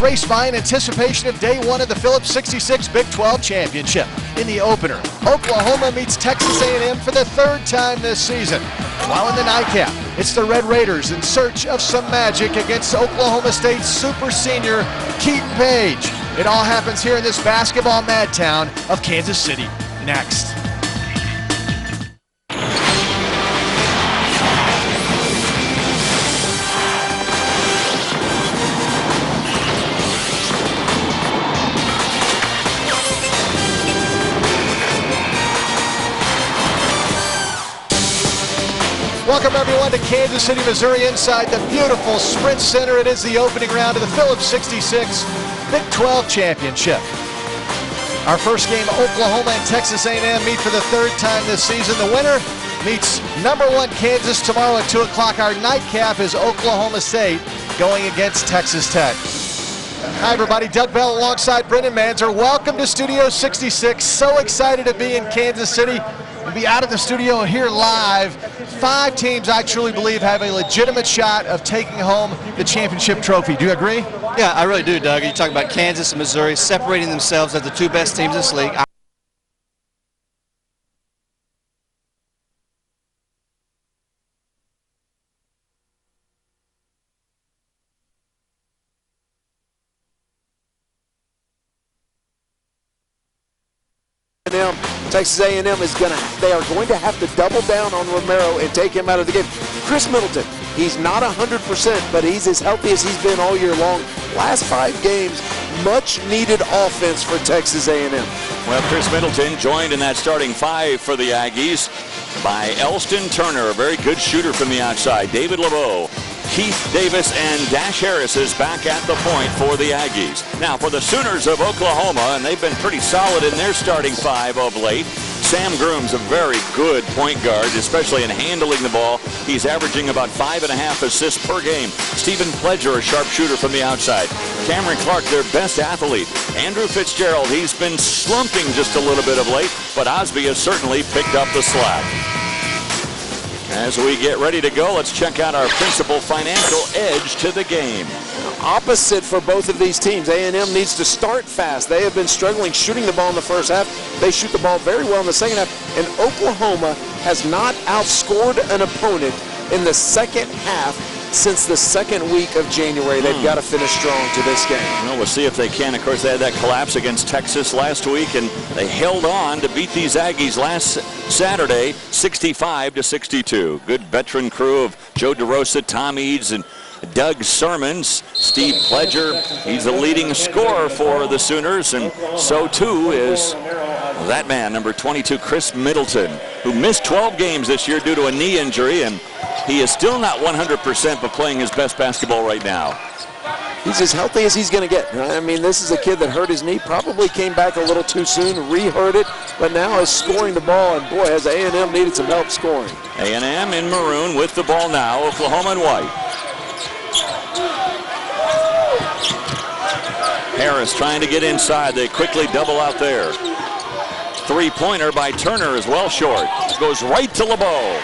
race by in anticipation of day one of the Phillips 66 Big 12 Championship. In the opener, Oklahoma meets Texas A&M for the third time this season. While in the nightcap, it's the Red Raiders in search of some magic against Oklahoma State's super senior Keaton Page. It all happens here in this basketball mad town of Kansas City. Next. Welcome everyone to Kansas City, Missouri, inside the beautiful Sprint Center. It is the opening round of the Phillips 66 Big 12 Championship. Our first game, Oklahoma and Texas A&M meet for the third time this season. The winner meets #1 Kansas tomorrow at 2 o'clock. Our nightcap is Oklahoma State going against Texas Tech. Hi everybody, Doug Bell alongside Brendan Manzer. Welcome to Studio 66. So excited to be in Kansas City and be out of the studio here live. 5 teams I truly believe have a legitimate shot of taking home the championship trophy. Do you agree? Yeah, I really do, Doug. You talk about Kansas and Missouri separating themselves as the 2 best teams in this league. Texas A&M they are going to have to double down on Romero and take him out of the game. Chris Middleton, he's not 100%, but he's as healthy as he's been all year long. Last 5 games, much needed offense for Texas A&M. Well, Chris Middleton joined in that starting 5 for the Aggies by Elston Turner, a very good shooter from the outside. David LeBeau, Keith Davis, and Dash Harris is back at the point for the Aggies. Now for the Sooners of Oklahoma, and they've been pretty solid in their starting 5 of late. Sam Groom's a very good point guard, especially in handling the ball. He's averaging about 5.5 assists per game. Stephen Pledger, a sharp shooter from the outside. Cameron Clark, their best athlete. Andrew Fitzgerald, he's been slumping just a little bit of late, but Osby has certainly picked up the slack. As we get ready to go, let's check out our principal financial edge to the game. Opposite for both of these teams. A&M needs to start fast. They have been struggling shooting the ball in the first half. They shoot the ball very well in the second half. And Oklahoma has not outscored an opponent in the second half since the second week of January. They've got to finish strong to this game. Well, we'll see if they can. Of course, they had that collapse against Texas last week, and they held on to beat these Aggies last Saturday, 65-62. Good veteran crew of Joe DeRosa, Tom Eads, and Doug Sermons. Steve Pledger, he's the leading scorer for the Sooners, and so too is that man, number 22, Chris Middleton, who missed 12 games this year due to a knee injury, and he is still not 100% but playing his best basketball right now. He's as healthy as he's going to get. I mean, this is a kid that hurt his knee, probably came back a little too soon, re-hurt it, but now is scoring the ball, and boy, has A&M needed some help scoring. A&M in maroon with the ball now, Oklahoma in white. Harris trying to get inside. They quickly double out there. 3-pointer by Turner is well short. Goes right to LeBeau.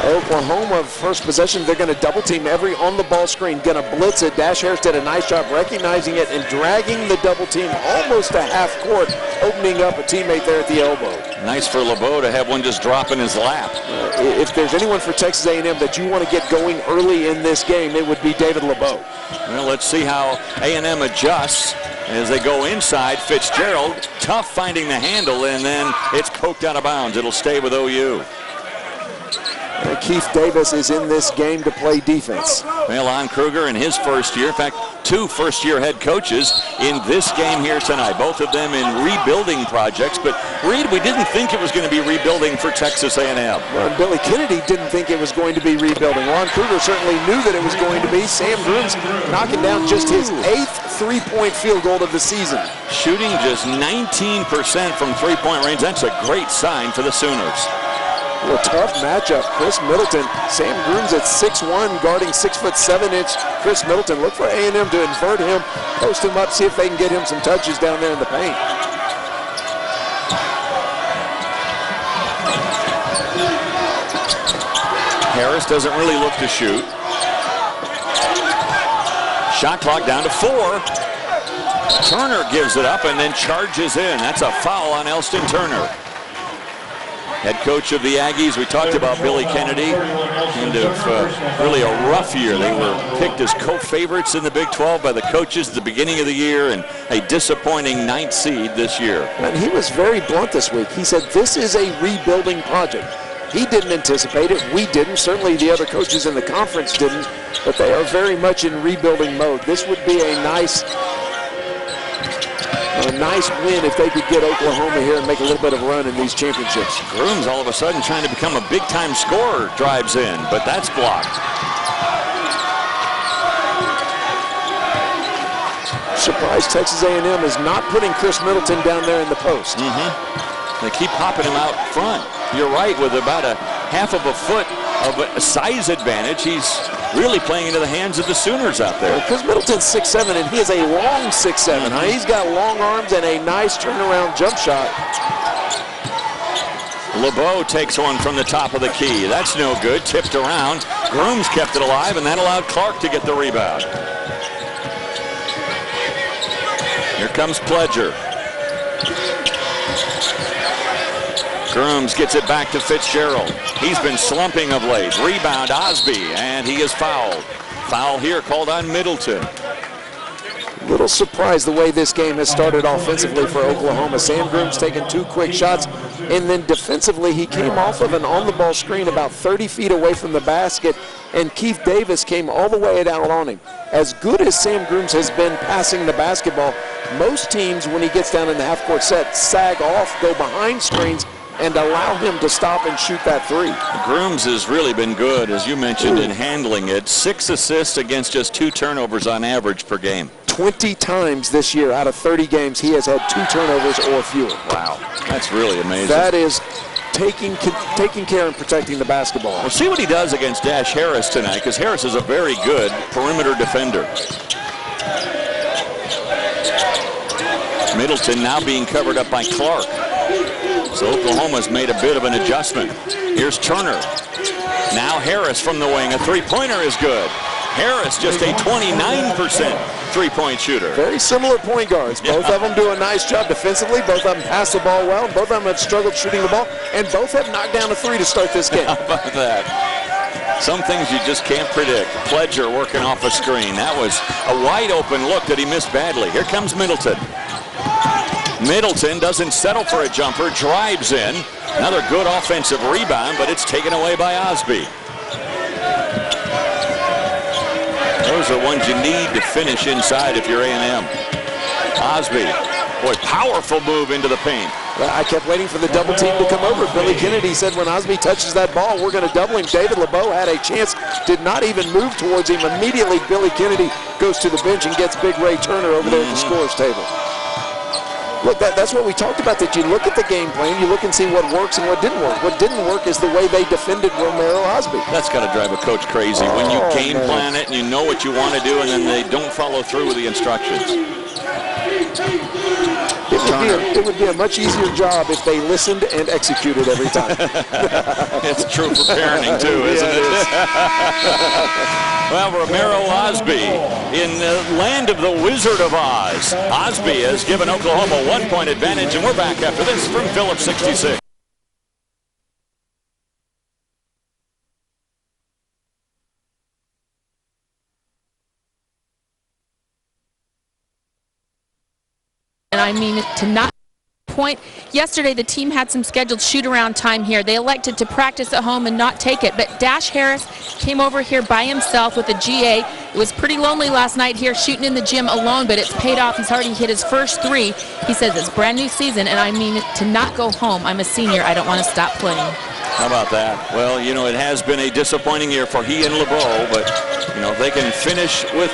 Oklahoma, first possession, they're going to double team every on-the-ball screen. Going to blitz it. Dash Harris did a nice job recognizing it and dragging the double team almost to half court, opening up a teammate there at the elbow. Nice for LeBeau to have one just drop in his lap. If there's anyone for Texas A&M that you want to get going early in this game, it would be David LeBeau. Well, let's see how A&M adjusts as they go inside. Fitzgerald, tough finding the handle, and then it's poked out of bounds. It'll stay with OU. Keith Davis is in this game to play defense. Well, Lon Kruger in his first year, in fact, 2 first-year head coaches in this game here tonight, both of them in rebuilding projects. But, Reed, we didn't think it was going to be rebuilding for Texas A&M. Well, Billy Kennedy didn't think it was going to be rebuilding. Lon Kruger certainly knew that it was going to be. Sam Grooms knocking down just his 8th three-point field goal of the season. Shooting just 19% from three-point range. That's a great sign for the Sooners. Well, a tough matchup. Chris Middleton, Sam Grooms at 6'1", guarding 6'7" Chris Middleton. Look for A&M to invert him, post him up, see if they can get him some touches down there in the paint. Harris doesn't really look to shoot. Shot clock down to 4. Turner gives it up and then charges in. That's a foul on Elston Turner. Head coach of the Aggies, we talked about Billy Kennedy, kind of really a rough year. They were picked as co-favorites in the Big 12 by the coaches at the beginning of the year, and a disappointing 9th seed this year. And he was very blunt this week. He said this is a rebuilding project. He didn't anticipate it. We didn't. Certainly the other coaches in the conference didn't, but they are very much in rebuilding mode. This would be a nice win if they could get Oklahoma here and make a little bit of a run in these championships. Grooms all of a sudden trying to become a big-time scorer, drives in, but that's blocked. Surprised Texas A&M is not putting Chris Middleton down there in the post. They keep popping him out front. You're right, with about a half of a foot of a size advantage, he's really playing into the hands of the Sooners out there. Chris Middleton's 6'7", and he is a long 6'7". He's got long arms and a nice turnaround jump shot. LeBeau takes one from the top of the key. That's no good. Tipped around. Grooms kept it alive, and that allowed Clark to get the rebound. Here comes Pledger. Grooms gets it back to Fitzgerald. He's been slumping of late. Rebound Osby, and he is fouled. Foul here called on Middleton. Little surprised the way this game has started offensively for Oklahoma. Sam Grooms taking 2 quick shots, and then defensively he came off of an on-the-ball screen about 30 feet away from the basket, and Keith Davis came all the way out on him. As good as Sam Grooms has been passing the basketball, most teams, when he gets down in the half-court set, sag off, go behind screens, and allow him to stop and shoot that 3. Grooms has really been good, as you mentioned, in handling it. 6 assists against just 2 turnovers on average per game. 20 times this year out of 30 games he has had 2 turnovers or fewer. Wow, that's really amazing. That is taking care and protecting the basketball. We'll see what he does against Dash Harris tonight, because Harris is a very good perimeter defender. Middleton now being covered up by Clark. So Oklahoma's made a bit of an adjustment. Here's Turner. Now Harris from the wing. A 3-pointer is good. Harris just a 29% three-point shooter. Very similar point guards. Both of them do a nice job defensively. Both of them pass the ball well. Both of them have struggled shooting the ball. And both have knocked down a 3 to start this game. How about that? Some things you just can't predict. Pledger working off a screen. That was a wide open look that he missed badly. Here comes Middleton. Middleton doesn't settle for a jumper, drives in. Another good offensive rebound, but it's taken away by Osby. Those are ones you need to finish inside if you're A&M. Osby, boy, powerful move into the paint. Well, I kept waiting for the double team to come over. Billy Kennedy said when Osby touches that ball, we're going to double him. David LeBeau had a chance, did not even move towards him. Immediately, Billy Kennedy goes to the bench and gets Big Ray Turner over there at the scorer's table. Look, that's what we talked about, that you look at the game plan, you look and see what works and what didn't work. What didn't work is the way they defended Romero Osby. That's got to drive a coach crazy. When you game plan it and you know what you want to do and then they don't follow through with the instructions. It would be a much easier job if they listened and executed every time. It's true for parenting too, isn't it? Well, Romero Osby in the land of the Wizard of Oz. Osby has given Oklahoma a 1-point advantage, and we're back after this from Phillips 66. And I mean to not point. Yesterday the team had some scheduled shoot-around time here. They elected to practice at home and not take it. But Dash Harris came over here by himself with a GA. It was pretty lonely last night here shooting in the gym alone, but it's paid off. He's already hit his first 3. He says it's a brand new season, and I mean to not go home. I'm a senior. I don't want to stop playing. How about that? Well, you know, it has been a disappointing year for he and LeBeau, but, you know, they can finish with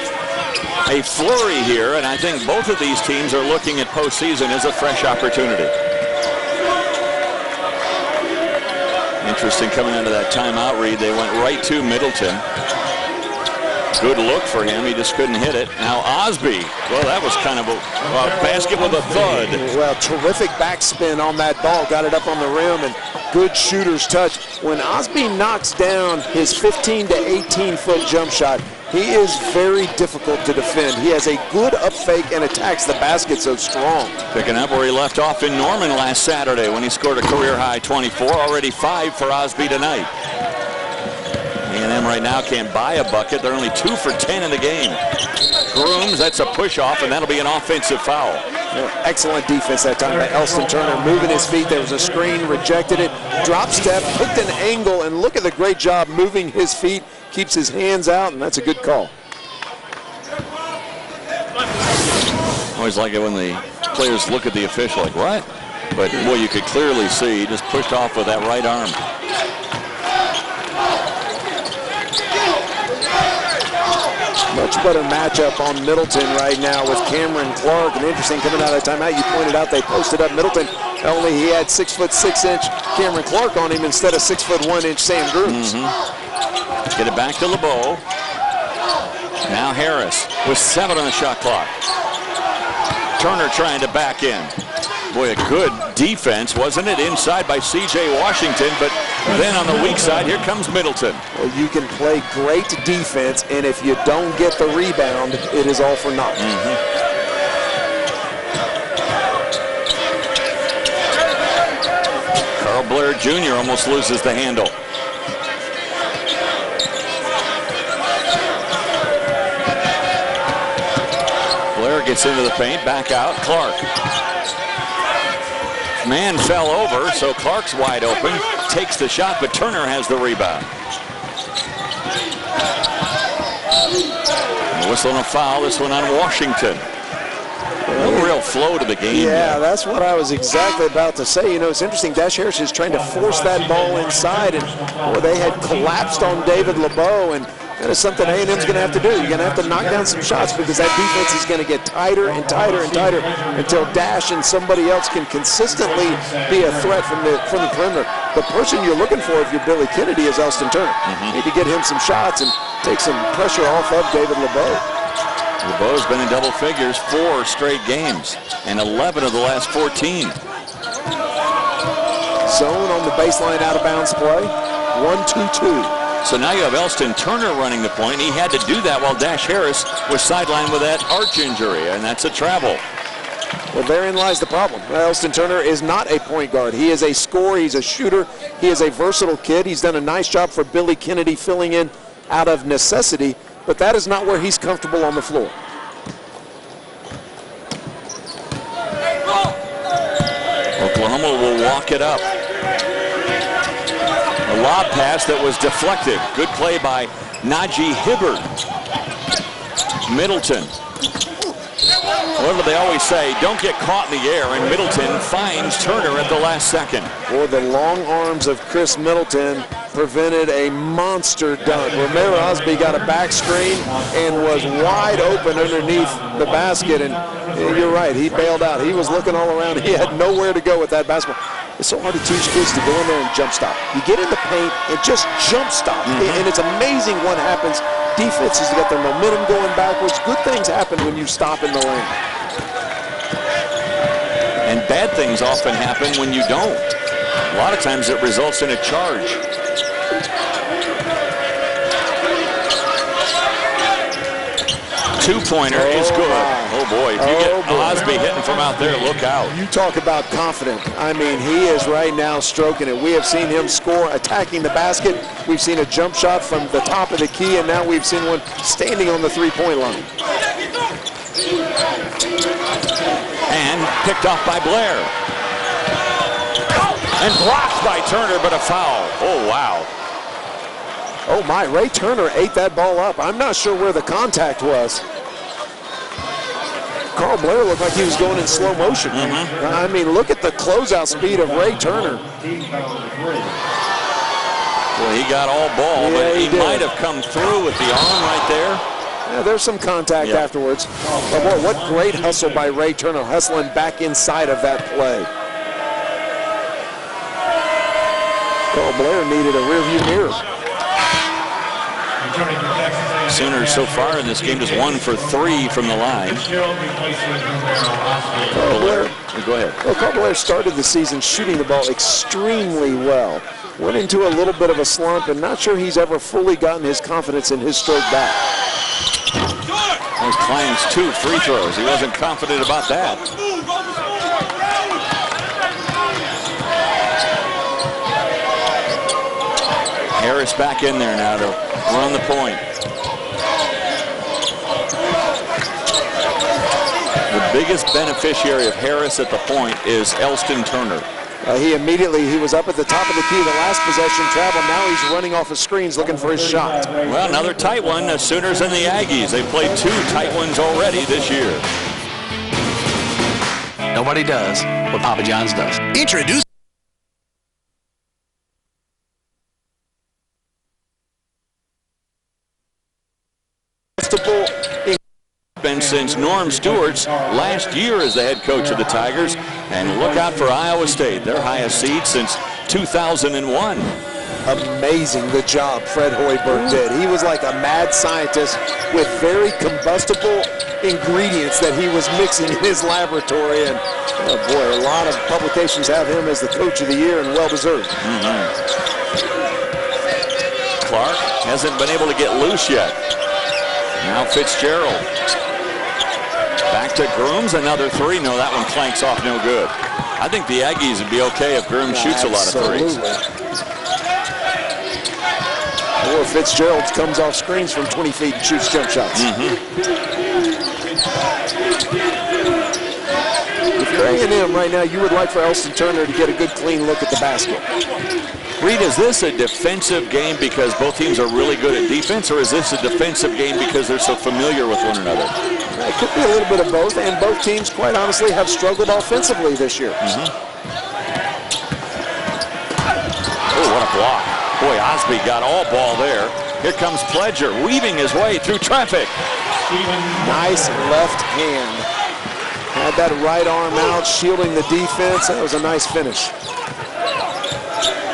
a flurry here, and I think both of these teams are looking at postseason as a fresh opportunity. Interesting coming out of that timeout read. They went right to Middleton. Good look for him. He just couldn't hit it. Now Osby. Well, that was kind of a basket with a thud. Well, terrific backspin on that ball. Got it up on the rim, and good shooter's touch. When Osby knocks down his 15 to 18 foot jump shot, He is very difficult to defend. He has a good up fake and attacks the basket so strong. Picking up where he left off in Norman last Saturday when he scored a career-high 24, already 5 for Osby tonight. A&M right now can't buy a bucket. They're only 2 for 10 in the game. Grooms, that's a push-off, and that'll be an offensive foul. Excellent defense that time by Elston Turner, moving his feet. There was a screen, rejected it, drop step, picked an angle, and look at the great job moving his feet, keeps his hands out, and that's a good call. Always like it when the players look at the official like, what? But, boy, you could clearly see he just pushed off with that right arm. Much better matchup on Middleton right now with Cameron Clark. And interesting coming out of the timeout, you pointed out they posted up Middleton. Only he had 6'6" Cameron Clark on him instead of 6'1" Sam Grooms. Get it back to LeBeau. Now Harris with 7 on the shot clock. Turner trying to back in. Boy, a good defense, wasn't it? Inside by C.J. Washington, but then on the weak side, here comes Middleton. Well, you can play great defense, and if you don't get the rebound, it is all for naught. Carl Blair Jr. almost loses the handle. Blair gets into the paint, back out, Clark. Man fell over, so Clark's wide open, takes the shot, but Turner has the rebound. Whistle and a foul, this one on Washington. No real flow to the game. Yeah, that's what I was exactly about to say. You know, it's interesting, Dash Harris is trying to force that ball inside, and boy, they had collapsed on David LeBeau, and that is something A&M's going to have to do. You're going to have to knock down some shots because that defense is going to get tighter and tighter and tighter until Dash and somebody else can consistently be a threat from the perimeter. The person you're looking for if you're Billy Kennedy is Elston Turner. Need to get him some shots and take some pressure off of David LeBeau. LeBeau's been in double figures 4 straight games and 11 of the last 14. Zone on the baseline out of bounds play. 1-2-2. So now you have Elston Turner running the point. He had to do that while Dash Harris was sidelined with that arch injury, and that's a travel. Well, therein lies the problem. Elston Turner is not a point guard. He is a scorer. He's a shooter. He is a versatile kid. He's done a nice job for Billy Kennedy filling in out of necessity, but that is not where he's comfortable on the floor. Oklahoma will walk it up. A lob pass that was deflected. Good play by Najee Hibbert. Middleton. What do they always say? Don't get caught in the air, and Middleton finds Turner at the last second. Boy, the long arms of Chris Middleton prevented a monster dunk. Romero Osby got a back screen and was wide open underneath the basket, and you're right, he bailed out. He was looking all around. He had nowhere to go with that basketball. It's so hard to teach kids to go in there and jump stop. You get in the paint and just jump stop, and it's amazing what happens. Defenses got their momentum going backwards. Good things happen when you stop in the lane. And bad things often happen when you don't. A lot of times it results in a charge. Two-pointer is good. Oh, boy. If you get Osby hitting from out there, look out. You talk about confident. I mean, he is right now stroking it. We have seen him score attacking the basket. We've seen a jump shot from the top of the key, and now we've seen one standing on the three-point line. And picked off by Blair. And blocked by Turner, but a foul. Oh, wow. Oh, my. Ray Turner ate that ball up. I'm not sure where the contact was. Carl Blair looked like he was going in slow motion. I mean, look at the closeout speed of Ray Turner. Well, he got all ball, but he might have come through with the arm right there. Yeah, there's some contact afterwards. But boy, what great hustle by Ray Turner, hustling back inside of that play. Carl Blair needed a rearview mirror. Sooners so far in this game just 1 for 3 from the line. Carl Blair, go ahead. Well, Carl Blair started the season shooting the ball extremely well. Went into a little bit of a slump, and not sure he's ever fully gotten his confidence in his stroke back. There's Klein's 2 free throws. He wasn't confident about that. Harris back in there now to run the point. The biggest beneficiary of Harris at the point is Elston Turner. He was up at the top of the key the last possession, traveled. Now he's running off of screens looking for his shot. Well, another tight one. The Sooners and the Aggies. They played 2 tight ones already this year. Nobody does what Papa John's does. Introduce been since Norm Stewart's last year as the head coach of the Tigers. And look out for Iowa State, their highest seed since 2001. Amazing the job Fred Hoiberg did. He was like a mad scientist with very combustible ingredients that he was mixing in his laboratory. And oh boy, a lot of publications have him as the coach of the year, and well deserved. Clark hasn't been able to get loose yet. Now Fitzgerald. Back to Grooms, another 3. No, that one clanks off, no good. I think the Aggies would be okay if Grooms shoots a lot of threes. Or Fitzgerald comes off screens from 20 feet and shoots jump shots. If you're A&M right now, you would like for Elston Turner to get a good clean look at the basket. Reed, is this a defensive game because both teams are really good at defense, or is this a defensive game because they're so familiar with one another? It could be a little bit of both, and both teams, quite honestly, have struggled offensively this year. Oh, what a block. Boy, Osby got all ball there. Here comes Pledger, weaving his way through traffic. Nice left hand. Had that right arm out, shielding the defense. That was a nice finish.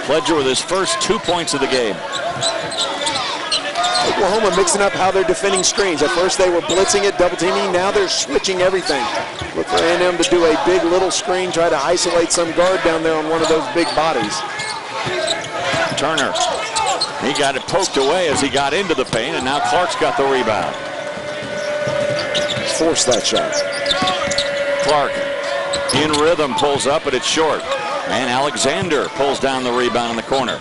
Pledger with his first 2 points of the game. Oklahoma mixing up how they're defending screens. At first they were blitzing it, double teaming. Now they're switching everything. Look for A&M to do a big little screen, try to isolate some guard down there on one of those big bodies. Turner, he got it poked away as he got into the paint, and now Clark's got the rebound. Force that shot. Clark in rhythm, pulls up, but it's short. And Alexander pulls down the rebound in the corner.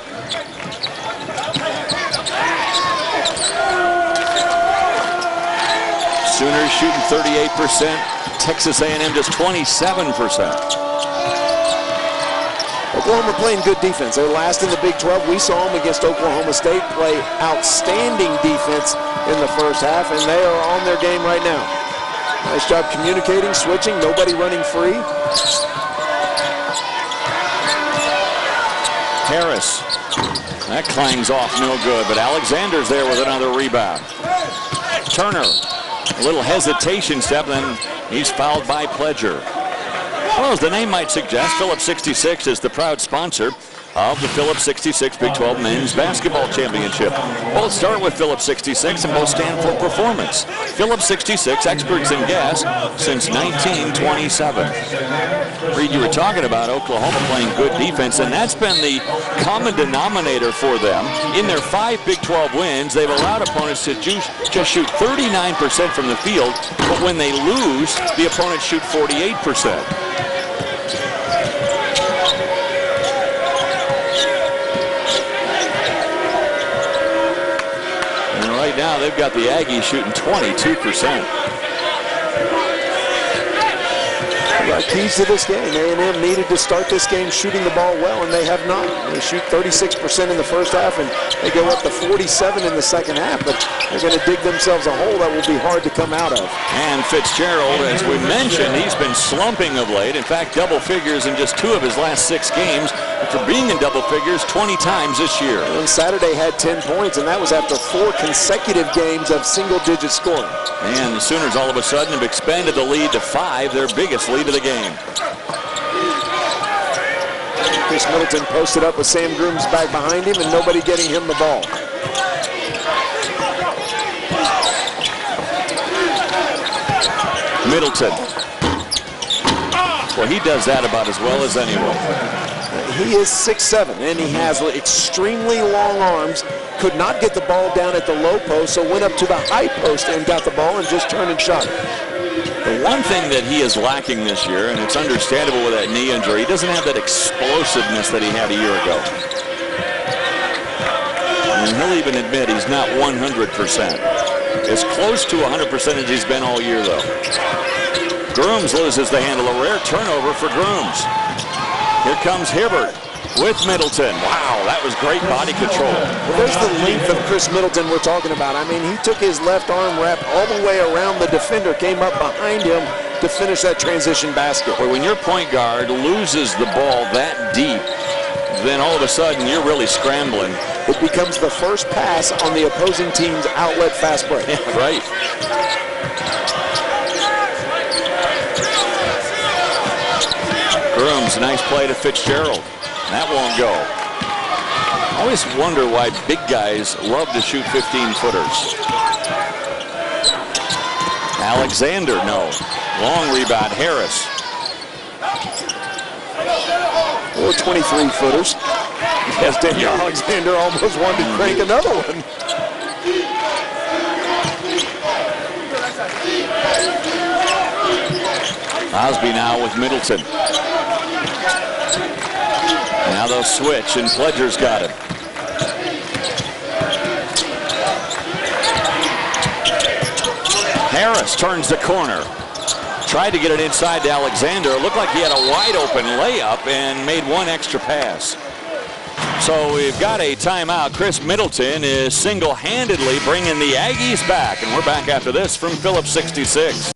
Sooners shooting 38%. Texas A&M just 27%. Oklahoma playing good defense. They're last in the Big 12. We saw them against Oklahoma State play outstanding defense in the first half, and they are on their game right now. Nice job communicating, switching, nobody running free. Harris, that clangs off no good, but Alexander's there with another rebound. Turner, a little hesitation step, then he's fouled by Pledger. Well, as the name might suggest, Phillips 66 is the proud sponsor of the Phillips 66 Big 12 Men's Basketball Championship. Both start with Phillips 66 and both stand for performance. Phillips 66, experts in gas since 1927. Reed, you were talking about Oklahoma playing good defense, and that's been the common denominator for them. In their 5 Big 12 wins, they've allowed opponents to just shoot 39% from the field, but when they lose, the opponents shoot 48%. Right now, they've got the Aggies shooting 22%. Keys to this game. A&M needed to start this game shooting the ball well, and they have not. They shoot 36% in the first half, and they go up to 47 in the second half, but they're going to dig themselves a hole that will be hard to come out of. And Fitzgerald, as we mentioned, he's been slumping of late. In fact, double figures in just 2 of his last 6 games, after being in double figures 20 times this year. And Saturday had 10 points, and that was after 4 consecutive games of single-digit scoring. And the Sooners all of a sudden have expanded the lead to 5, their biggest lead of the game. Chris Middleton posted up with Sam Grooms back behind him and nobody getting him the ball. Middleton. Well, he does that about as well as anyone. He is 6'7", and he has extremely long arms could not get the ball down at the low post, so went up to the high post and got the ball and just turned and shot it. The one thing that he is lacking this year, and it's understandable with that knee injury, he doesn't have that explosiveness that he had a year ago. And he'll even admit he's not 100%. As close to 100% as he's been all year, though. Grooms loses the handle. A rare turnover for Grooms. Here comes Hibbert with Middleton. Wow, that was great body control. Well, there's the length of Chris Middleton we're talking about. I mean, he took his left arm wrap all the way around the defender, came up behind him to finish that transition basket. Well, when your point guard loses the ball that deep, then all of a sudden you're really scrambling. It becomes the first pass on the opposing team's outlet fast break. Yeah, right. Grooms, nice play to Fitzgerald. That won't go. I always wonder why big guys love to shoot 15-footers. Alexander, no. Long rebound, Harris. Or 23-footers. Yes, Daniel Alexander almost wanted to crank another one. Osby now with Middleton. Now they'll switch, and Pledger's got it. Harris turns the corner. Tried to get it inside to Alexander. It looked like he had a wide open layup and made one extra pass. So we've got a timeout. Chris Middleton is single-handedly bringing the Aggies back. And we're back after this from Phillips 66.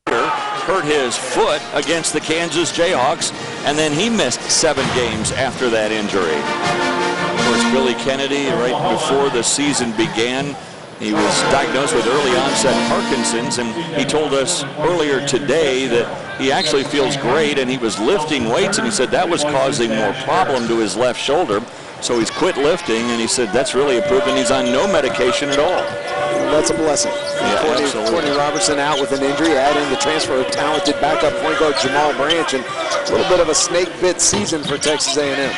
Hurt his foot against the Kansas Jayhawks, and then he missed 7 games after that injury. Of course, Billy Kennedy, right before the season began, he was diagnosed with early onset Parkinson's, and he told us earlier today that he actually feels great, and he was lifting weights, and he said that was causing more problem to his left shoulder. So he's quit lifting, and he said that's really improved, and he's on no medication at all. That's a blessing. Yeah, Courtney Robertson out with an injury, add in the transfer of talented backup point guard Jamal Branch, and a little bit of a snake bit season for Texas A&M.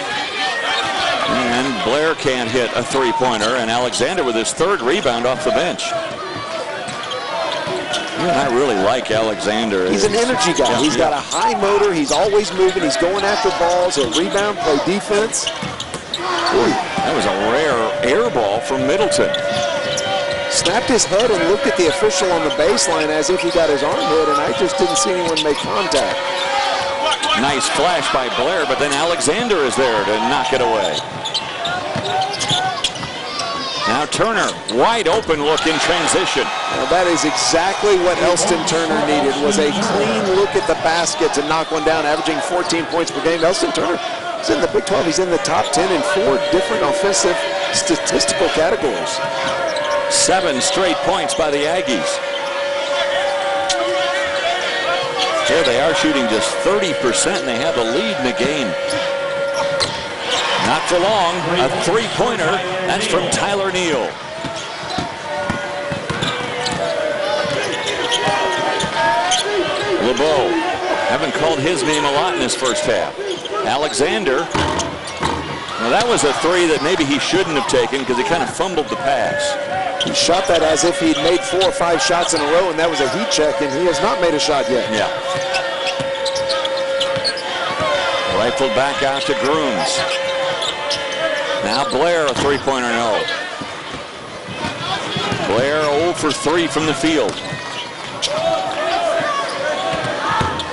And Blair can't hit a three-pointer, and Alexander with his 3rd rebound off the bench. I really like Alexander. He's an energy guy. He's got a high motor. He's always moving. He's going after balls. He'll rebound, play defense. Ooh, that was a rare air ball from Middleton. Snapped his head and looked at the official on the baseline as if he got his arm hit, and I just didn't see anyone make contact. Nice flash by Blair, but then Alexander is there to knock it away. Now Turner, wide open look in transition. Well, that is exactly what Elston Turner needed, was a clean look at the basket to knock one down, averaging 14 points per game. Elston Turner is in the Big 12. He's in the top 10 in 4 different offensive statistical categories. 7 straight points by the Aggies. Here they are shooting just 30%, and they have the lead in the game. Not for long. A three-pointer. That's from Tyler Neal. LeBeau. Haven't called his name a lot in this first half. Alexander. Well, that was a 3 that maybe he shouldn't have taken because he kind of fumbled the pass. He shot that as if he'd made 4 or 5 shots in a row, and that was a heat check, and he has not made a shot yet. Yeah. Rifled back out to Grooms. Now Blair, a three-pointer, no. Blair 0 for 3 from the field.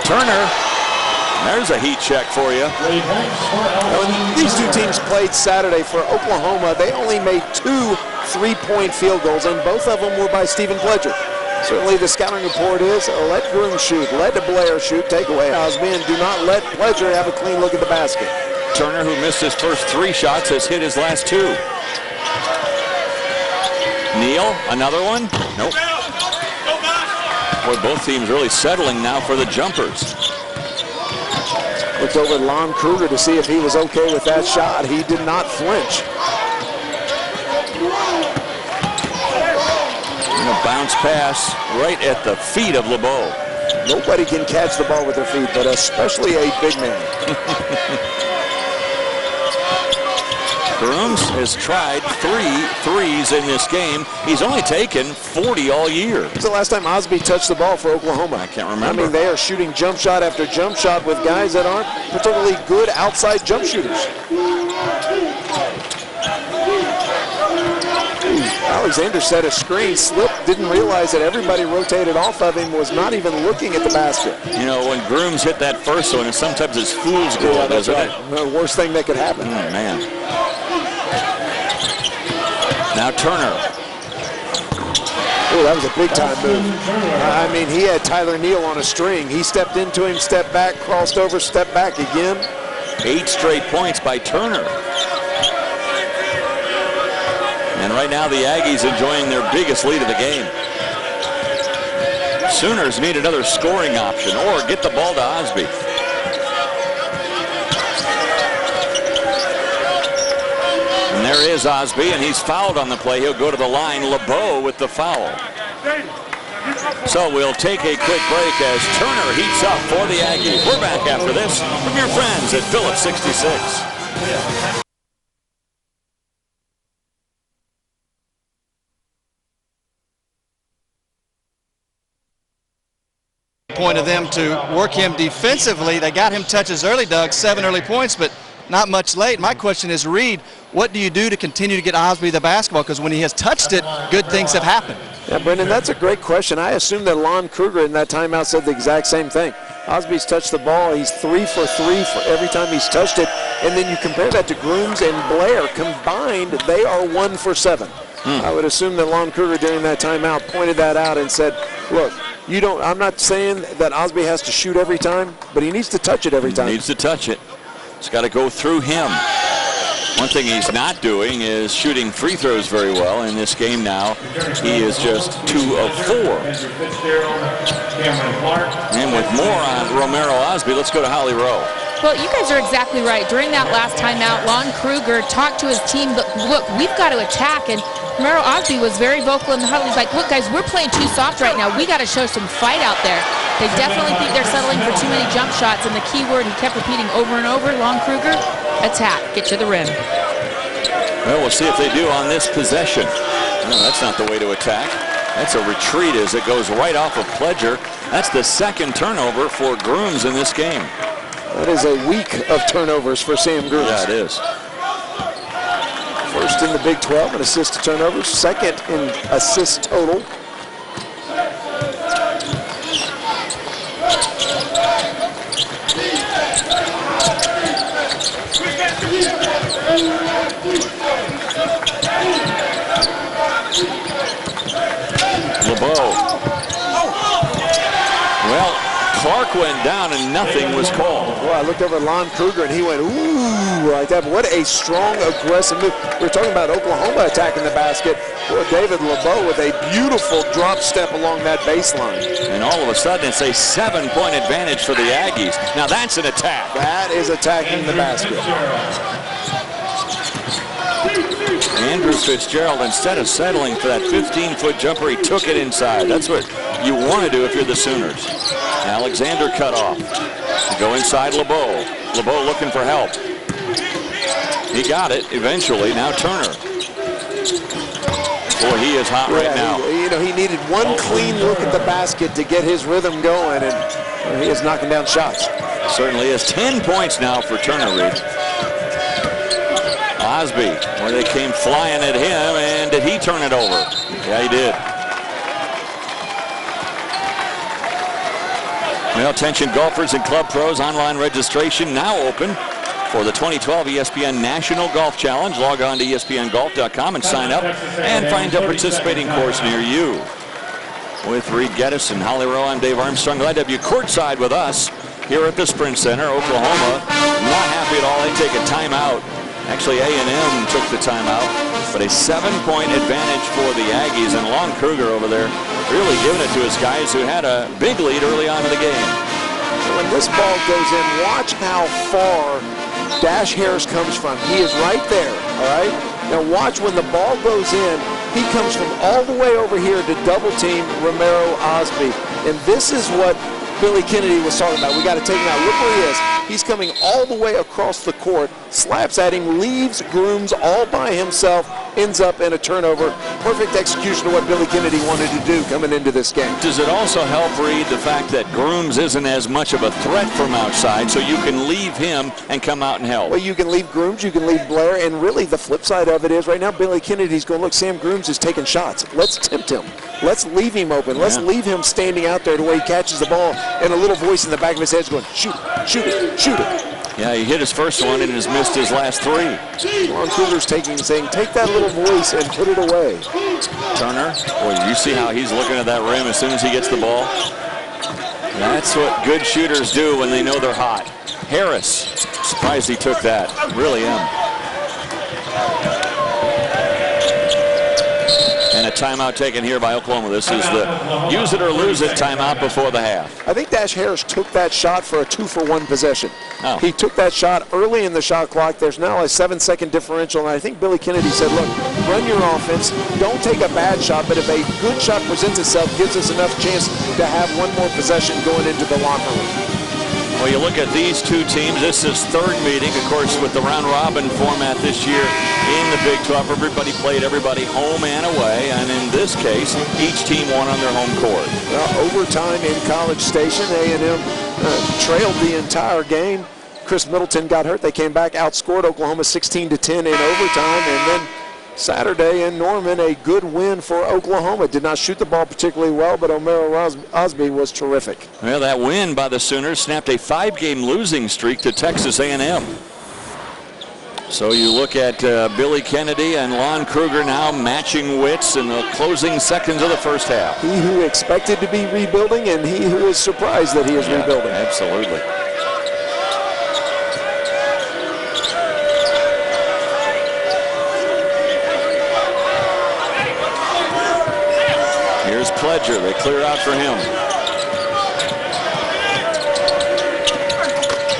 Turner. There's a heat check for you. When these two teams played Saturday for Oklahoma, they only made 2 3-point field goals, and both of them were by Stephen Pledger. Certainly the scouting report is let Grooms shoot, let Blair shoot, take away Osby, and do not let Pledger have a clean look at the basket. Turner, who missed his first 3 shots, has hit his last 2. Neal, another one? Nope. Boy, both teams really settling now for the jumpers. Looked over at Lon Kruger to see if he was okay with that shot. He did not flinch. And a bounce pass right at the feet of LeBeau. Nobody can catch the ball with their feet, but especially a big man. Grooms has tried 3 threes in this game. He's only taken 40 all year. When's the last time Osby touched the ball for Oklahoma? I can't remember. I mean, they are shooting jump shot after jump shot with guys that aren't particularly good outside jump shooters. Alexander set a screen, slipped, didn't realize that everybody rotated off of him, was not even looking at the basket. You know, when Grooms hit that first one, and sometimes it's fool's gold, Yeah, that's isn't right. it? The worst thing that could happen. Oh, man. Now Turner. Oh, that was a big-time move. I mean, he had Tyler Neal on a string. He stepped into him, stepped back, crossed over, stepped back again. 8 straight points by Turner. And right now the Aggies enjoying their biggest lead of the game. Sooners need another scoring option or get the ball to Osby. And there is Osby, and he's fouled on the play. He'll go to the line. LeBeau with the foul. So we'll take a quick break as Turner heats up for the Aggies. We're back after this from your friends at Phillips 66. Point of them to work him defensively. They got him touches early, Doug, 7 early points, but not much late. My question is, Reed, what do you do to continue to get Osby the basketball? Because when he has touched it, good things have happened. Yeah, Brendan, that's a great question. I assume that Lon Kruger in that timeout said the exact same thing. Osby's touched the ball. He's 3 for 3 for every time he's touched it. And then you compare that to Grooms and Blair. Combined, they are 1 for 7. I would assume that Lon Kruger during that timeout pointed that out and said, look, I'm not saying that Osby has to shoot every time, but he needs to touch it every time. He needs to touch it. It's got to go through him. One thing he's not doing is shooting free throws very well in this game now. He is just 2 of 4. And with more on Romero Osby, let's go to Holly Rowe. Well, you guys are exactly right. During that last timeout, Lon Kruger talked to his team, look, we've got to attack. And Romero Osby was very vocal in the huddle. He's like, look, guys, we're playing too soft right now. We got to show some fight out there. They definitely think they're settling for too many jump shots. And the key word he kept repeating over and over, Lon Kruger, attack, get to the rim. Well, we'll see if they do on this possession. No, that's not the way to attack. That's a retreat as it goes right off of Pledger. That's the second turnover for Grooms in this game. That is a week of turnovers for Sam Grooms. Yeah, it is. First in the Big 12 in assist to turnovers, second in assist total. LeBeau. Well, Clark went down and nothing was called. Well, I looked over at Lon Kruger and he went, ooh, like that. What a strong, aggressive move. We're talking about Oklahoma attacking the basket. Boy, David LeBeau with a beautiful drop step along that baseline. And all of a sudden, it's a 7-point advantage for the Aggies. Now that's an attack. That is attacking the basket. Andrew Fitzgerald, instead of settling for that 15-foot jumper, he took it inside. That's what you want to do if you're the Sooners. Alexander cut off. Go inside LeBeau. LeBeau looking for help. He got it eventually. Now Turner. Boy, he is hot right now. He needed one clean look at the basket to get his rhythm going, and he is knocking down shots. Certainly is. 10 points now for Turner, Reed. Osby, where they came flying at him, and did he turn it over? Yeah, he did. Well, attention golfers and club pros, online registration now open for the 2012 ESPN National Golf Challenge. Log on to ESPNGolf.com and sign up and find a participating course near you. With Reed Geddes and Holly Rowe, I'm Dave Armstrong. Glad to have you courtside with us here at the Sprint Center. Oklahoma not happy at all. They take a timeout. Actually, A&M took the timeout, but a 7-point advantage for the Aggies, and Lon Kruger over there really giving it to his guys who had a big lead early on in the game. When this ball goes in, watch how far Dash Harris comes from. He is right there, all right? Now watch when the ball goes in, he comes from all the way over here to double team Romero Osby. And this is what Billy Kennedy was talking about. We got to take him out. Look where he is. He's coming all the way across the court, slaps at him, leaves Grooms all by himself, ends up in a turnover. Perfect execution of what Billy Kennedy wanted to do coming into this game. Does it also help, Reed, the fact that Grooms isn't as much of a threat from outside, so you can leave him and come out and help? Well, you can leave Grooms, you can leave Blair, and really the flip side of it is right now Billy Kennedy's going, look, Sam Grooms is taking shots. Let's tempt him. Let's leave him open. Let's leave him standing out there the way he catches the ball, and a little voice in the back of his head is going, shoot it, shoot it, shoot it. Yeah, he hit his first one and has missed his last 3. Lon Kruger's saying, take that little voice and put it away. Turner, boy, you see how he's looking at that rim as soon as he gets the ball. That's what good shooters do when they know they're hot. Harris, surprised he took that. Really am. And a timeout taken here by Oklahoma. This is the use it or lose it timeout before the half. I think Dash Harris took that shot for a 2-for-1 possession. Oh. He took that shot early in the shot clock. There's now a 7-second differential, and I think Billy Kennedy said, look, run your offense. Don't take a bad shot, but if a good shot presents itself, gives us enough chance to have one more possession going into the locker room. Well, you look at these two teams. This is third meeting, of course, with the round-robin format this year in the Big 12. Everybody played everybody home and away, and in this case, each team won on their home court. Well, overtime in College Station, A&M trailed the entire game. Chris Middleton got hurt. They came back, outscored Oklahoma 16-10 in overtime, and then Saturday in Norman, a good win for Oklahoma. Did not shoot the ball particularly well, but Omer Osby was terrific. Well, that win by the Sooners snapped a 5-game losing streak to Texas A&M. So you look at Billy Kennedy and Lon Kruger now matching wits in the closing seconds of the first half. He who expected to be rebuilding and he who is surprised that he is rebuilding. Absolutely. Here's Pledger. They clear out for him.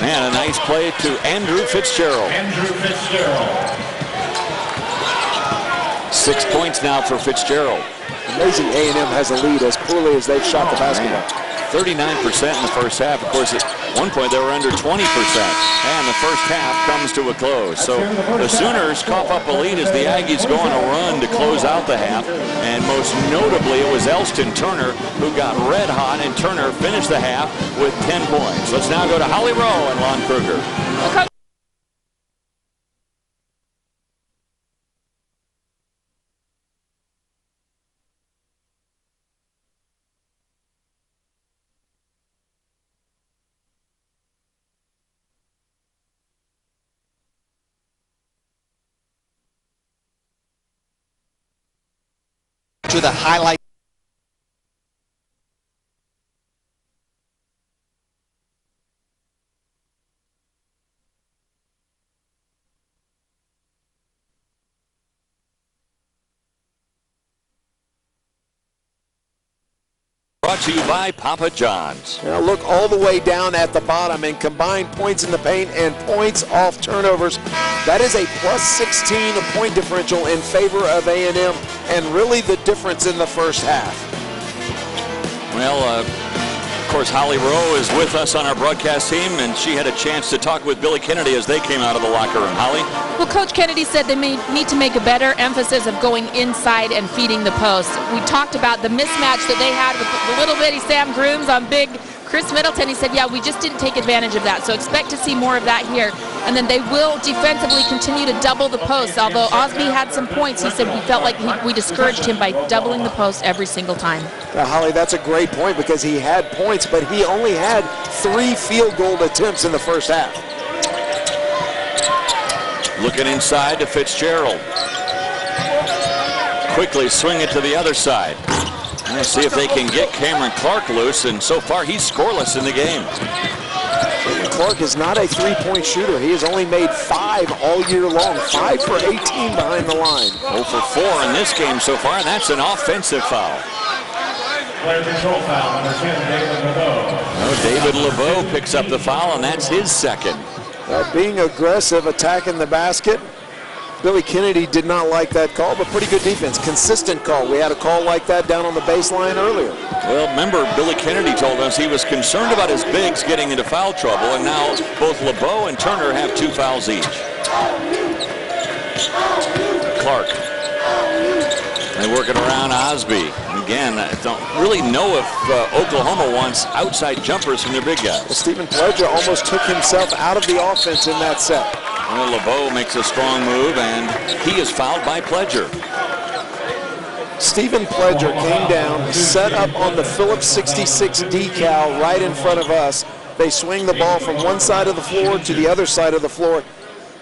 Man, a nice play to Andrew Fitzgerald. 6 points now for Fitzgerald. Amazing A&M has a lead as poorly as they've shot the basketball. 39% in the first half. Of course, at one point they were under 20%. And the first half comes to a close. So the Sooners cough up a lead as the Aggies go on a run to close out the half. And most notably, it was Elston Turner who got red hot, and Turner finished the half with 10 points. Let's now go to Holly Rowe and Lon Kruger. To the highlight. Brought to you by Papa John's. Now look all the way down at the bottom and combine points in the paint and points off turnovers. That is a plus 16 point differential in favor of A&M, and really the difference in the first half. Well, of course, Holly Rowe is with us on our broadcast team, and she had a chance to talk with Billy Kennedy as they came out of the locker room. Holly? Well, Coach Kennedy said they may need to make a better emphasis of going inside and feeding the post. We talked about the mismatch that they had with the little bitty Sam Grooms on big Chris Middleton. He said, yeah, we just didn't take advantage of that. So expect to see more of that here. And then they will defensively continue to double the post. Although Osby had some points, he said we felt like we discouraged him by doubling the post every single time. Holly, that's a great point because he had points, but he only had 3 field goal attempts in the first half. Looking inside to Fitzgerald. Quickly swing it to the other side. Let's see if they can get Cameron Clark loose, and so far he's scoreless in the game. Cameron Clark is not a 3-point shooter. He has only made 5 all year long. 5 for 18 behind the line. 0 for 4 in this game so far, and that's an offensive foul. Player control foul, number 10, David LeBeau. David LeBeau picks up the foul, and that's his second. Being aggressive, attacking the basket. Billy Kennedy did not like that call, but pretty good defense. Consistent call. We had a call like that down on the baseline earlier. Well, remember, Billy Kennedy told us he was concerned about his bigs getting into foul trouble, and now both LeBeau and Turner have 2 fouls each. Clark. They working around Osby. Again, I don't really know if Oklahoma wants outside jumpers from their big guys. Well, Stephen Pledger almost took himself out of the offense in that set. Well, LeBeau makes a strong move, and he is fouled by Pledger. Stephen Pledger came down, set up on the Phillips 66 decal right in front of us. They swing the ball from one side of the floor to the other side of the floor,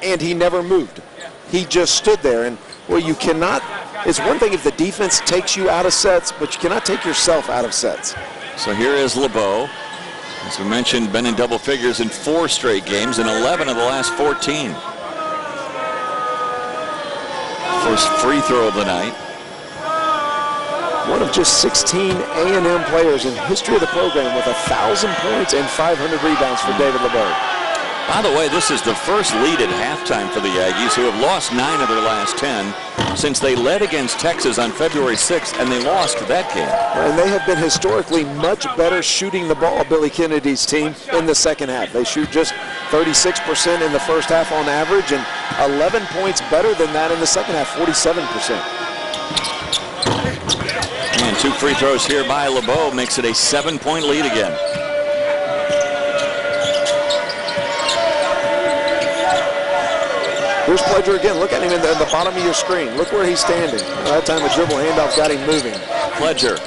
and he never moved. He just stood there, and well, you cannot, it's one thing if the defense takes you out of sets, but you cannot take yourself out of sets. So here is LeBeau. As we mentioned, been in double figures in 4 straight games and 11 of the last 14. First free throw of the night. One of just 16 A&M players in history of the program with 1,000 points and 500 rebounds for David LeBeau. By the way, this is the first lead at halftime for the Aggies, who have lost 9 of their last 10 since they led against Texas on February 6th, and they lost that game. And they have been historically much better shooting the ball, Billy Kennedy's team, in the second half. They shoot just 36% in the first half on average, and 11 points better than that in the second half, 47%. And 2 free throws here by LeBeau makes it a 7-point lead again. Here's Pledger again. Look at him in the bottom of your screen. Look where he's standing. That time a dribble handoff got him moving. Pledger.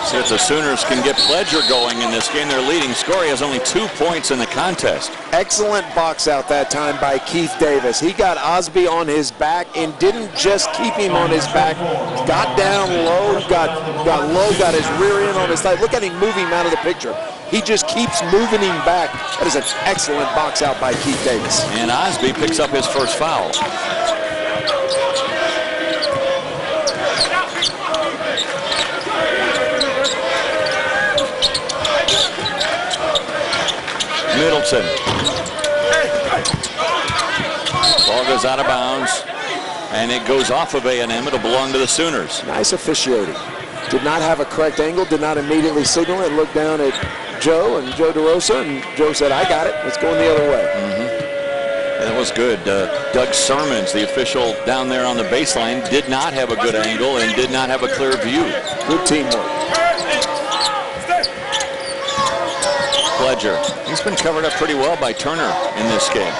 See if the Sooners can get Pledger going in this game. Their leading scorer. He has only 2 points in the contest. Excellent box out that time by Keith Davis. He got Osby on his back and didn't just keep him on his back. Got down low, got low, got his rear end on his side. Look at him moving him out of the picture. He just keeps moving him back. That is an excellent box out by Keith Davis. And Osby picks up his first foul. Middleton. Ball goes out of bounds, and it goes off of A&M. It'll belong to the Sooners. Nice officiating. Did not have a correct angle, did not immediately signal it, looked down at Joe and Joe DeRosa, and Joe said, I got it. It's going the other way. That was good. Doug Sermons, the official down there on the baseline, did not have a good angle and did not have a clear view. Good teamwork. Pledger. He's been covered up pretty well by Turner in this game.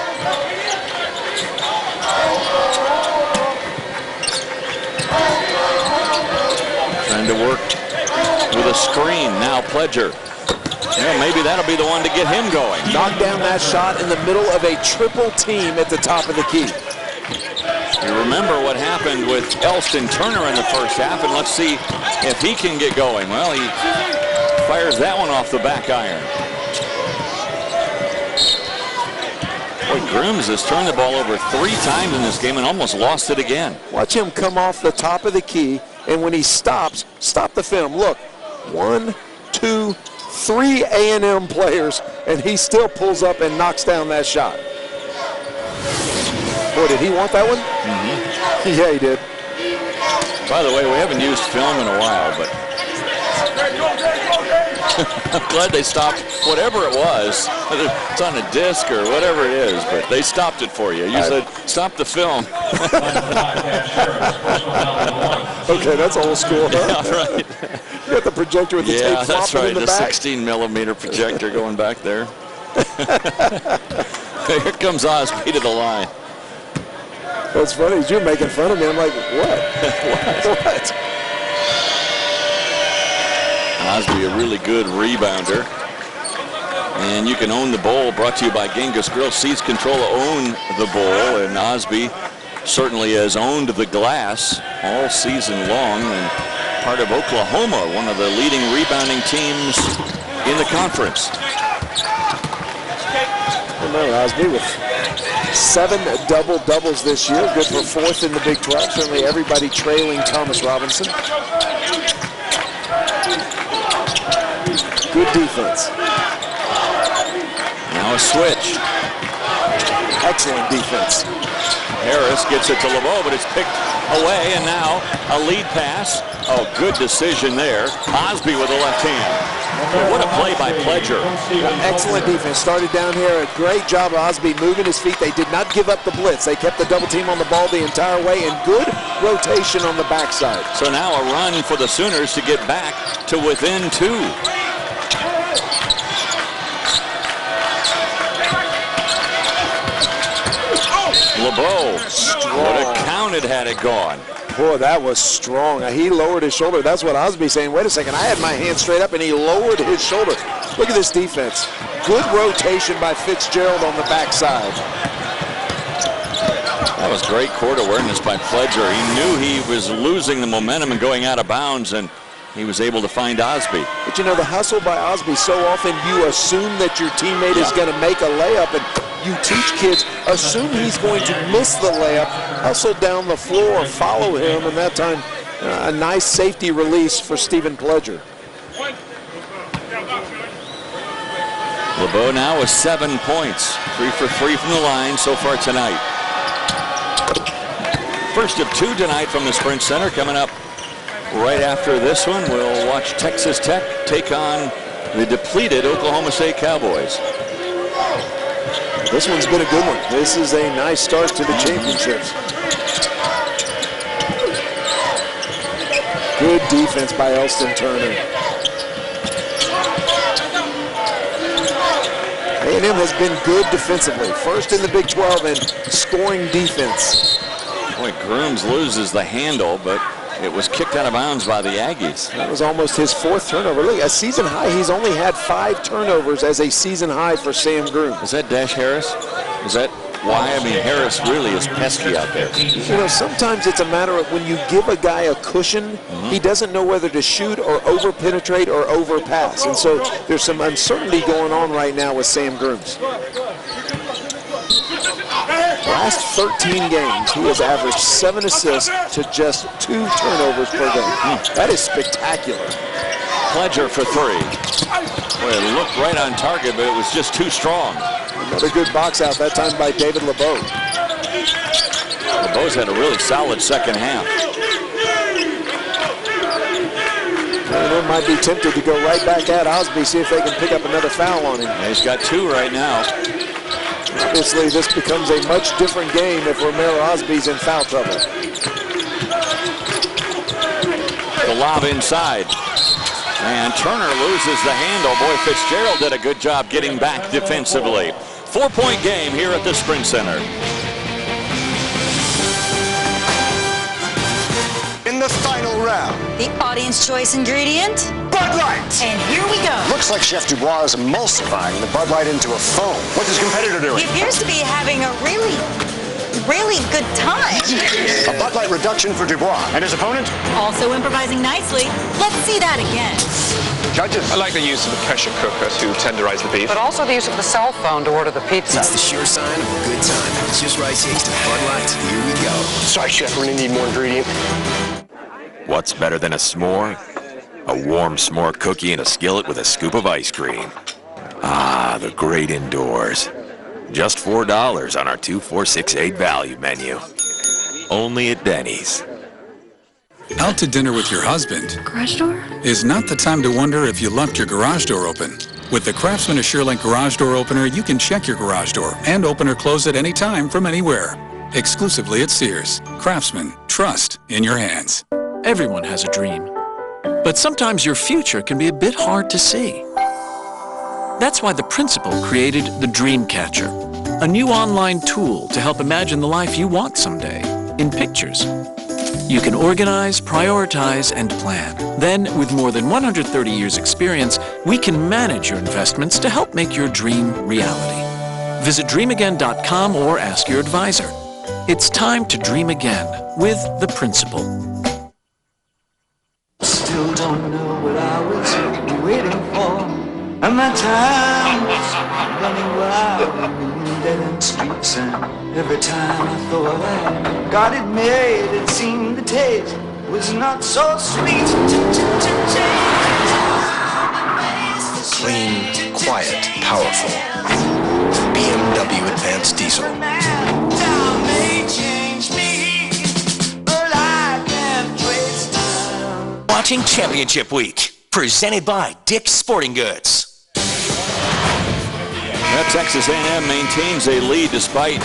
Trying to work with a screen. Now Pledger. Well, maybe that'll be the one to get him going. Knocked down that shot in the middle of a triple team at the top of the key. You remember what happened with Elston Turner in the first half, and let's see if he can get going. Well, he fires that one off the back iron. Boy, Grims has turned the ball over 3 times in this game and almost lost it again. Watch him come off the top of the key, and when he stops, stop the film. Look, 1, 2, 3 A&M players, and he still pulls up and knocks down that shot. Boy, did he want that one? Yeah, he did. By the way, we haven't used film in a while, but I'm glad they stopped whatever it was. It's on a disc or whatever it is, but they stopped it for you. You said, stop the film. Okay, that's old school, huh? Yeah, right. You got the projector with the tape Yeah, that's flopping right. in the The back. 16-millimeter projector going back there. Here comes Osby to the line. What's funny is you're making fun of me. I'm like, what? What? Osby, a really good rebounder. And you can own the bowl, brought to you by Genghis Grill. Seeds Control own the bowl, and Osby certainly has owned the glass all season long, and part of Oklahoma, one of the leading rebounding teams in the conference. Remember Osby with 7 double-doubles this year, good for 4th in the Big 12. Certainly everybody trailing Thomas Robinson. Good defense. Now a switch. Excellent defense. Harris gets it to LeBeau, but it's picked away, and now a lead pass. Oh, good decision there. Osby with the left hand. What a play by Pledger. Excellent defense. Started down here. A great job of Osby moving his feet. They did not give up the blitz. They kept the double team on the ball the entire way, and good rotation on the backside. So now a run for the Sooners to get back to within 2. LeBeau would have counted had it gone. Boy, that was strong. He lowered his shoulder. That's what Osby's saying. Wait a second, I had my hand straight up, and he lowered his shoulder. Look at this defense. Good rotation by Fitzgerald on the backside. That was great court awareness by Pledger. He knew he was losing the momentum and going out of bounds, and he was able to find Osby. But you know, the hustle by Osby, so often you assume that your teammate is going to make a layup, and you teach kids, assume he's going to miss the layup, hustle down the floor, follow him, and that time a nice safety release for Stephen Pledger. LeBeau now with 7 points, 3 for 3 from the line so far tonight. First of 2 tonight from the Sprint Center. Coming up right after this one, we'll watch Texas Tech take on the depleted Oklahoma State Cowboys. This one's been a good one. This is a nice start to the championships. Good defense by Elston Turner. A&M has been good defensively. First in the Big 12 in scoring defense. Boy, Grooms loses the handle, but it was kicked out of bounds by the Aggies. That was almost his 4th turnover. Look, a season high, he's only had 5 turnovers as a season high for Sam Grooms. Is that Dash Harris? Is that why? I mean, Harris really is pesky out there. You know, sometimes it's a matter of when you give a guy a cushion, he doesn't know whether to shoot or over-penetrate or overpass. And so there's some uncertainty going on right now with Sam Grooms. Last 13 games, he has averaged 7 assists to just 2 turnovers per game. That is spectacular. Pledger for 3. Boy, it looked right on target, but it was just too strong. Another good box out, that time by David LeBeau. LeBeau's had a really solid second half. They might be tempted to go right back at Osby, see if they can pick up another foul on him. Yeah, he's got 2 right now. Obviously, this becomes a much different game if Romero Osby's in foul trouble. The lob inside. And Turner loses the handle. Boy, Fitzgerald did a good job getting back defensively. 4-point game here at the Sprint Center. In the final round, the audience choice ingredient, Bud Light. And here we go. Looks like Chef Dubois is emulsifying the Bud Light into a foam. What's his competitor doing? He appears to be having a really good time. A Bud Light reduction for Dubois. And his opponent? Also improvising nicely. Let's see that again. Judges. I like the use of the pressure cooker to tenderize the beef. But also the use of the cell phone to order the pizza. It's the sure sign of a good time. It's just right taste of Bud Light. Here we go. Sorry, Chef, we're gonna need more ingredient. What's better than a s'more? A warm s'more cookie in a skillet with a scoop of ice cream. Ah, the great indoors. Just $4 on our 2, 4, 6, 8 value menu. Only at Denny's. Out to dinner with your husband Garage door? is not the time to wonder if you left your garage door open. With the Craftsman AssureLink garage door opener, you can check your garage door and open or close it anytime from anywhere. Exclusively at Sears. Craftsman, trust in your hands. Everyone has a dream, but sometimes your future can be a bit hard to see. That's why the principal created the Dreamcatcher, a new online tool to help imagine the life you want someday in pictures. You can organize, prioritize, and plan. Then, with more than 130 years' experience, we can manage your investments to help make your dream reality. Visit dreamagain.com or ask your advisor. It's time to dream again with the principal. Still don't know what I was waiting for, and my time was running wild in dead-end streets, and every time I thought I got it made, it seemed the taste was not so sweet. Clean, quiet, powerful. BMW Advanced Diesel. change me, but I can't trace time. Watching Championship Week, presented by Dick's Sporting Goods. Texas A&M maintains a lead despite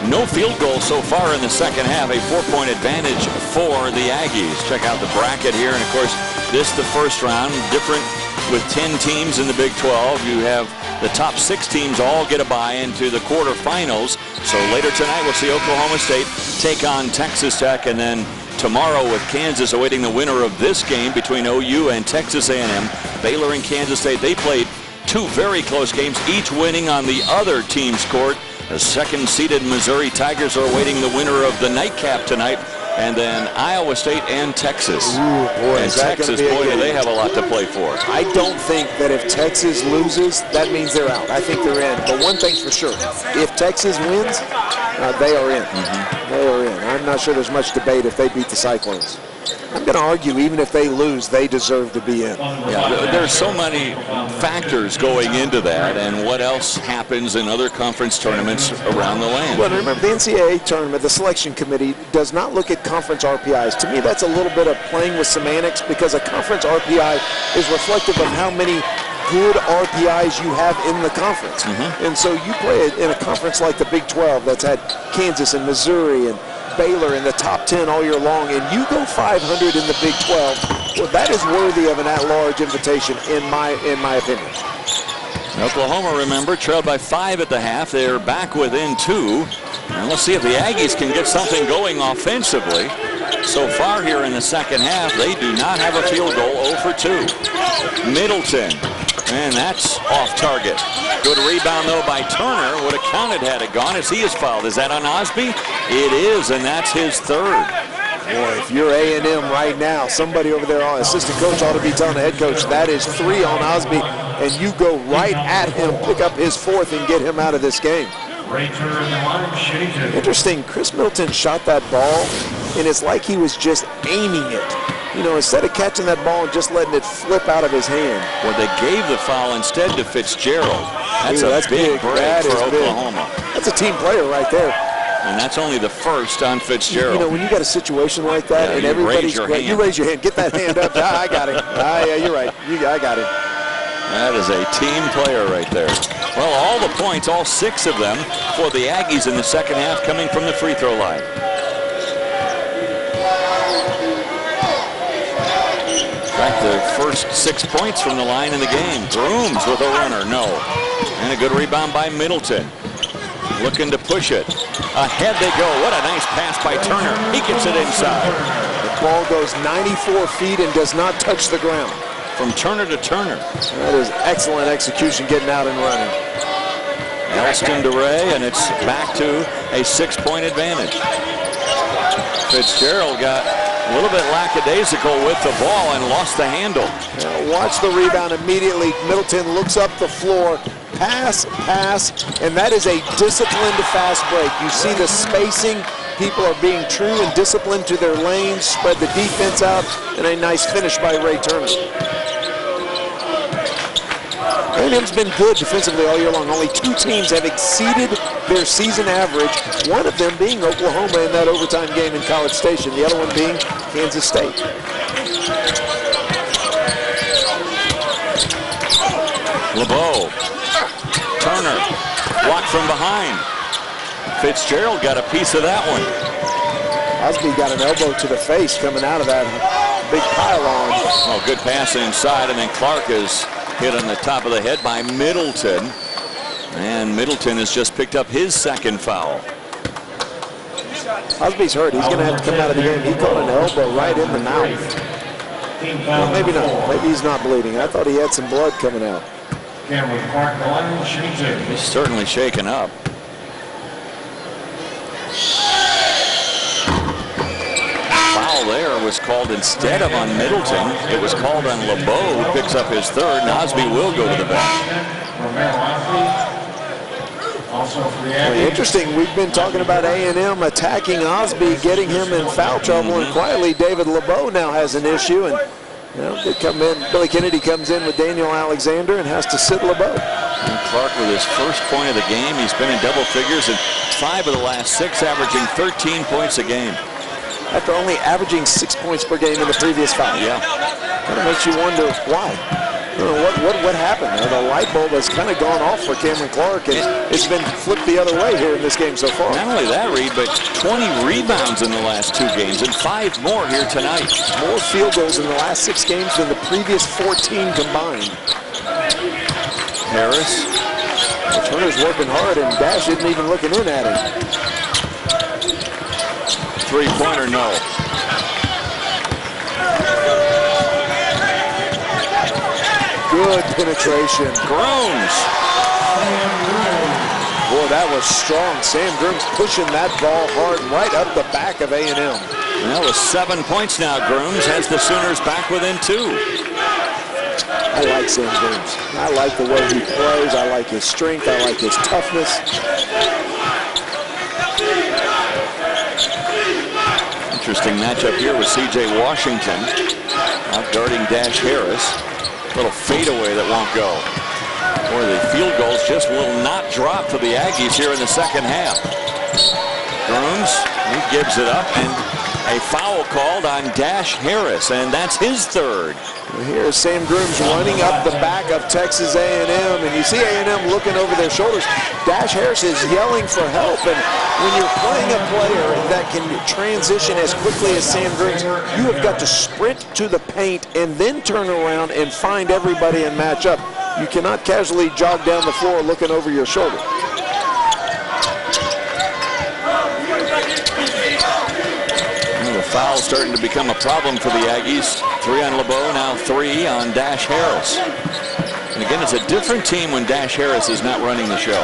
no field goal so far in the second half. A 4-point advantage for the Aggies. Check out the bracket here. And, of course, this the first round. Different with 10 teams in the Big 12. You have the top 6 teams all get a bye into the quarterfinals. So later tonight we'll see Oklahoma State take on Texas Tech. And then tomorrow with Kansas awaiting the winner of this game between OU and Texas A&M. Baylor and Kansas State, they played 2 very close games, each winning on the other team's court. The second-seeded Missouri Tigers are awaiting the winner of the nightcap tonight, and then Iowa State and Texas. Ooh, boy, and Texas, boy, do they have a lot to play for. I don't think that if Texas loses, that means they're out. I think they're in. But one thing's for sure, if Texas wins, they are in. They are in. I'm not sure there's much debate if they beat the Cyclones. I'm going to argue even if they lose, they deserve to be in. Yeah, there's so many factors going into that, and what else happens in other conference tournaments around the land. Well, remember, the NCAA tournament, the selection committee does not look at conference RPIs. To me, that's a little bit of playing with semantics because a conference RPI is reflective of how many good RPIs you have in the conference. And so you play it in a conference like the Big 12 that's had Kansas and Missouri and Baylor in the top 10 all year long, and you go 500 in the Big 12, well, that is worthy of an at-large invitation in my opinion. Oklahoma, remember, trailed by 5 at the half. They're back within 2. And let's see if the Aggies can get something going offensively. So far here in the second half, they do not have a field goal. 0 for 2. Middleton, and that's off target. Good rebound, though, by Turner. Would have counted had it gone as he is fouled. Is that on Osby? It is, and that's his third. Boy, if you're A&M right now, somebody over there, assistant coach ought to be telling the head coach, that is 3 on Osby, and you go right at him, pick up his 4th, and get him out of this game. Interesting, Chris Middleton shot that ball, and it's like he was just aiming it. You know, instead of catching that ball and just letting it flip out of his hand. Well, they gave the foul instead to Fitzgerald. That's a big break for Oklahoma. That's a team player right there. And that's only the first on Fitzgerald. You know, when you got a situation like that, and everybody's great, you raise your hand, get that hand up. I got it. Yeah, you're right. I got it. That is a team player right there. Well, all the points, all 6 of them for the Aggies in the second half coming from the free throw line. In fact, the first 6 points from the line in the game. Grooms with a runner, no. And a good rebound by Middleton. Looking to push it. Ahead they go. What a nice pass by Turner. He gets it inside. The ball goes 94 feet and does not touch the ground. From Turner to Turner. That is excellent execution getting out and running. Elston DeRay, and it's back to a 6-point advantage. Fitzgerald got a little bit lackadaisical with the ball and lost the handle. Now watch the rebound immediately. Middleton looks up the floor. Pass, and that is a disciplined fast break. You see the spacing. People are being true and disciplined to their lanes, spread the defense out, and a nice finish by Ray Turner. A&M's been good defensively all year long. Only 2 teams have exceeded their season average, one of them being Oklahoma in that overtime game in College Station, the other one being Kansas State. LeBeau. Turner. Blocked from behind. Fitzgerald got a piece of that one. Osby got an elbow to the face coming out of that big pylon. Oh, good pass inside, and then Clark is hit on the top of the head by Middleton. And Middleton has just picked up his 2nd foul. Osby's hurt. He's going to have to come out of the game. He caught an elbow right in the mouth. Well, maybe not. Maybe he's not bleeding. I thought he had some blood coming out. He's certainly shaken up. Foul there was called instead of on Middleton. It was called on LeBeau, who picks up his 3rd, and Osby will go to the bench. Well, interesting, we've been talking about A&M attacking Osby, getting him in foul trouble, and quietly David LeBeau now has an issue, and they come in. Billy Kennedy comes in with Daniel Alexander and has to sit LeBeau. And Clark with his first point of the game. He's been in double figures in 5 of the last 6, averaging 13 points a game. After only averaging 6 points per game in the previous 5. Yeah. Kind of makes you wonder why. What happened? The light bulb has kind of gone off for Cameron Clark, and it's been flipped the other way here in this game so far. Not only that, Reed, but 20 rebounds in the last 2 games, and 5 more here tonight. More field goals in the last 6 games than the previous 14 combined. Harris. Turner's working hard, and Dash isn't even looking in at him. 3-pointer, no. Good penetration. Grooms. Boy, that was strong. Sam Grooms pushing that ball hard right up the back of A&M. Well, with 7 points now, Grooms has the Sooners back within 2. I like Sam Grooms. I like the way he plays. I like his strength. I like his toughness. Interesting matchup here with C.J. Washington out guarding Dash Harris. Little fadeaway that won't go. Boy, the field goals just will not drop for the Aggies here in the second half. Grooms, he gives it up, and a foul called on Dash Harris, and that's his 3rd. Here's Sam Grooms running up the back of Texas A&M, and you see A&M looking over their shoulders. Dash Harris is yelling for help, and when you're playing a player that can transition as quickly as Sam Grooms, you have got to sprint to the paint and then turn around and find everybody and match up. You cannot casually jog down the floor looking over your shoulder. Foul starting to become a problem for the Aggies. 3 on LeBeau, now 3 on Dash Harris. And again, it's a different team when Dash Harris is not running the show.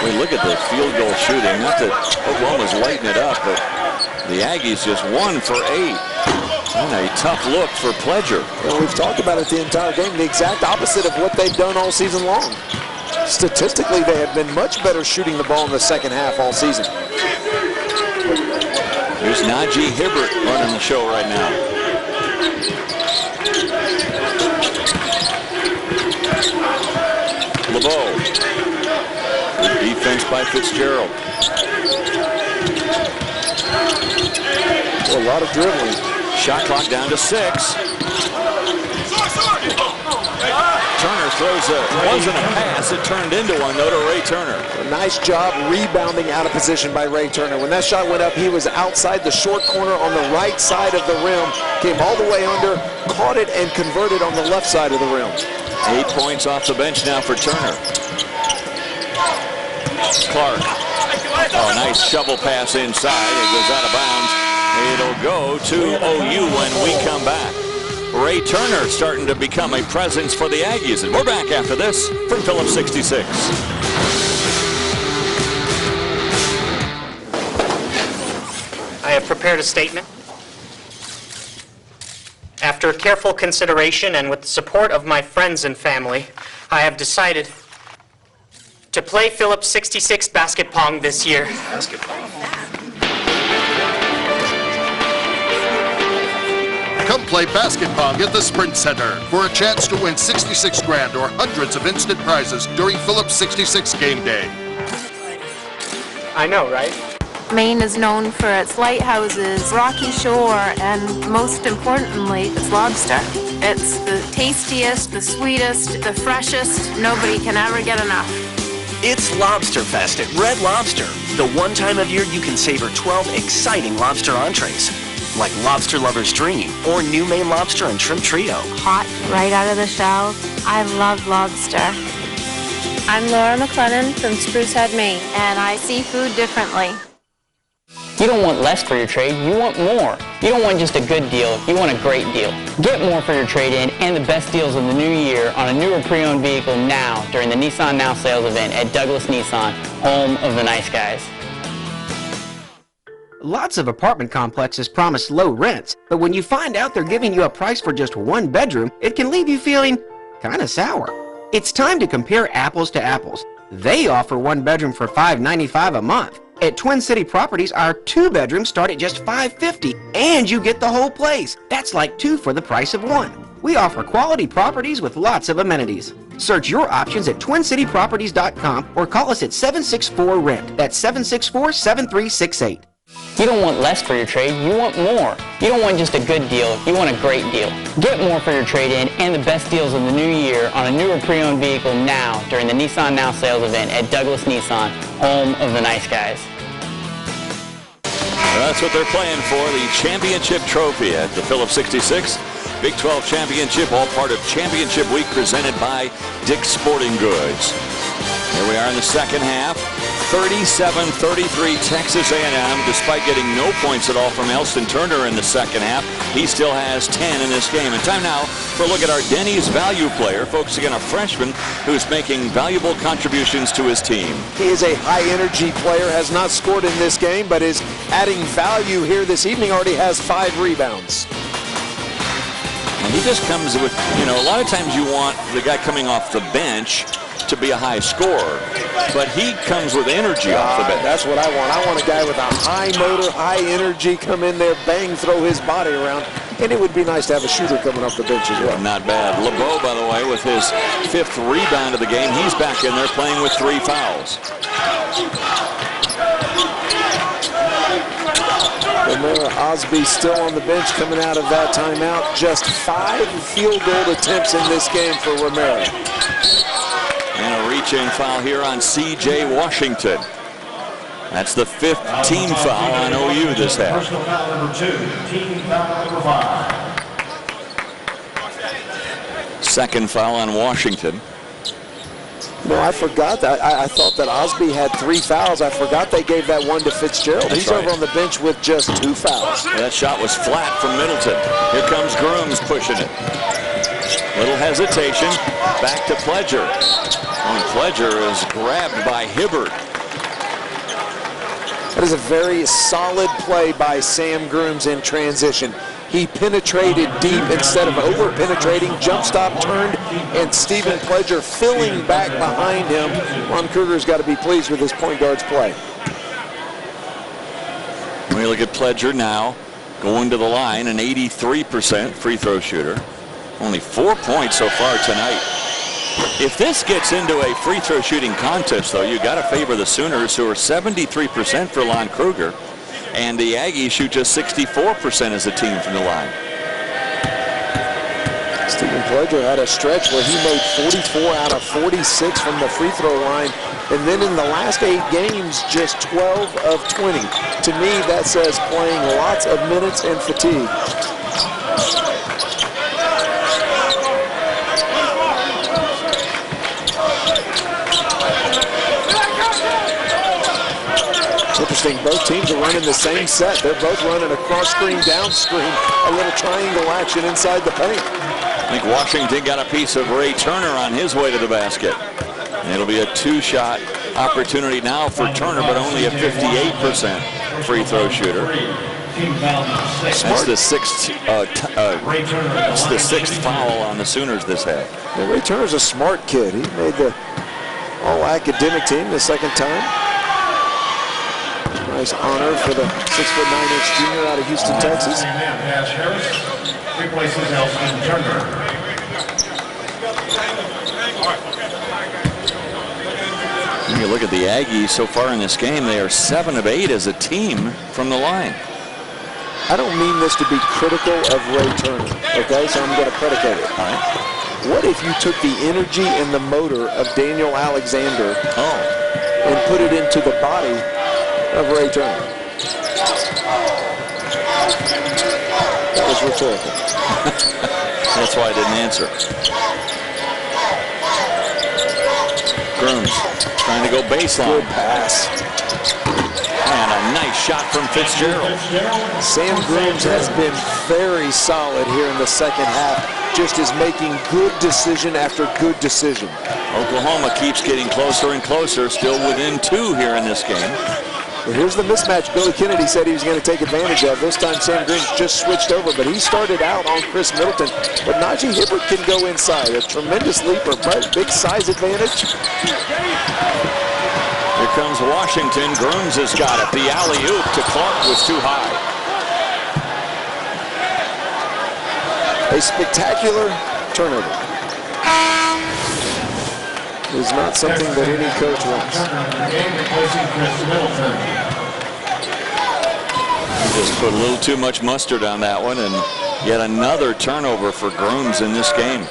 We look at the field goal shooting. Not that Oklahoma's lighting it up, but the Aggies just 1 for 8. And a tough look for Pledger. Well, we've talked about it the entire game. The exact opposite of what they've done all season long. Statistically, they have been much better shooting the ball in the second half all season. Here's Najee Hibbert running the show right now. LeBeau. Good defense by Fitzgerald. A lot of dribbling. Shot clock down to 6. Turner throws wasn't a pass, it turned into one though to Ray Turner. A nice job rebounding out of position by Ray Turner. When that shot went up, he was outside the short corner on the right side of the rim, came all the way under, caught it and converted on the left side of the rim. 8 points off the bench now for Turner. Clark. Oh, nice shovel pass inside. It goes out of bounds. It'll go to OU when we come back. Ray Turner starting to become a presence for the Aggies. And we're back after this from Phillips 66. I have prepared a statement. After careful consideration and with the support of my friends and family, I have decided to play Phillips 66 basketball this year. Come play basketball at the Sprint Center for a chance to win 66 grand or hundreds of instant prizes during Phillips 66 game day. I know, right? Maine is known for its lighthouses, rocky shore, and most importantly, its lobster. It's the tastiest, the sweetest, the freshest. Nobody can ever get enough. It's Lobster Fest at Red Lobster, the one time of year you can savor 12 exciting lobster entrees, like Lobster Lover's Dream or New Maine Lobster and Shrimp Trio. Hot, right out of the shell. I love lobster. I'm Laura McLennan from Sprucehead, Maine, and I see food differently. You don't want less for your trade, you want more. You don't want just a good deal, you want a great deal. Get more for your trade-in and the best deals of the new year on a new or pre-owned vehicle now during the Nissan Now sales event at Douglas Nissan, home of the nice guys. Lots of apartment complexes promise low rents, but when you find out they're giving you a price for just one bedroom, it can leave you feeling kinda sour. It's time to compare apples to apples. They offer one bedroom for $595 a month. At Twin City Properties, our 2 bedrooms start at just $550, and you get the whole place. That's like 2 for the price of 1. We offer quality properties with lots of amenities. Search your options at TwinCityProperties.com or call us at 764-RENT. That's 764-7368. You don't want less for your trade, you want more. You don't want just a good deal, you want a great deal. Get more for your trade-in and the best deals of the new year on a newer pre-owned vehicle now during the Nissan Now sales event at Douglas Nissan, home of the nice guys. That's what they're playing for, the championship trophy at the Phillips 66. Big 12 Championship, all part of Championship Week presented by Dick's Sporting Goods. Here we are in the second half. 37-33 Texas A&M, despite getting no points at all from Elston Turner in the second half. He still has 10 in this game. And time now for a look at our Denny's value player, focusing on a freshman who's making valuable contributions to his team. He is a high-energy player, has not scored in this game, but is adding value here this evening, already has 5 rebounds. And he just comes with, a lot of times you want the guy coming off the bench to be a high scorer, but he comes with energy off the bench. That's what I want. I want a guy with a high motor, high energy, come in there, bang, throw his body around, and it would be nice to have a shooter coming off the bench as well. Not bad. LeBeau, by the way, with his 5th rebound of the game, he's back in there playing with 3 fouls. Remember, Osby still on the bench coming out of that timeout. Just 5 field goal attempts in this game for Romero. And a reach-in foul here on C.J. Washington. That's the 5th team foul on OU this half. Personal foul number 2, team foul number 5. 2nd foul on Washington. No, I forgot that. I thought that Osby had 3 fouls. I forgot they gave that one to Fitzgerald. That's He's right. over on the bench with just 2 fouls. That shot was flat from Middleton. Here comes Grooms pushing it. Little hesitation. Back to Pledger. And Pledger is grabbed by Hibbert. That is a very solid play by Sam Grooms in transition. He penetrated deep instead of over-penetrating. Jump stop turned, and Stephen Pledger filling back behind him. Ron Kruger's got to be pleased with his point guard's play. When you look at Pledger now, going to the line, an 83% free throw shooter. Only 4 points so far tonight. If this gets into a free throw shooting contest, though, you got to favor the Sooners, who are 73% for Lon Kruger, and the Aggies shoot just 64% as a team from the line. Stephen Pledger had a stretch where he made 44 out of 46 from the free throw line, and then in the last 8 games, just 12 of 20. To me, that says playing lots of minutes and fatigue. Interesting, both teams are running the same set. They're both running a cross screen, down screen, a little triangle action inside the paint. I think Washington got a piece of Ray Turner on his way to the basket. And it'll be a 2-shot opportunity now for Turner, but only a 58% free throw shooter. That's the 6th foul on the Sooners this half. Well, Ray Turner's a smart kid. He made the all-academic team the 2nd time. Nice honor for the 6'9" junior out of Houston, Texas. Dash Harris replaces Elston Turner. When you look at the Aggies so far in this game, they are 7 of 8 as a team from the line. I don't mean this to be critical of Ray Turner, okay? So I'm going to predicate it. All right. What if you took the energy and the motor of Daniel Alexander and put it into the body of Ray Turner? That was rhetorical. That's why I didn't answer. Grooms trying to go baseline. Good pass. And a nice shot from Fitzgerald. Sam Grooms has been very solid here in the second half, just as making good decision after good decision. Oklahoma keeps getting closer and closer, still within 2 here in this game. Well, here's the mismatch Billy Kennedy said he was going to take advantage of. This time Sam Grooms just switched over, but he started out on Chris Middleton. But Najee Hibbert can go inside. A tremendous leaper, but big size advantage. Here comes Washington. Grooms has got it. The alley-oop to Clark was too high. A spectacular turnover is not something that any coach wants. Just put a little too much mustard on that one, and yet another turnover for Grooms in this game.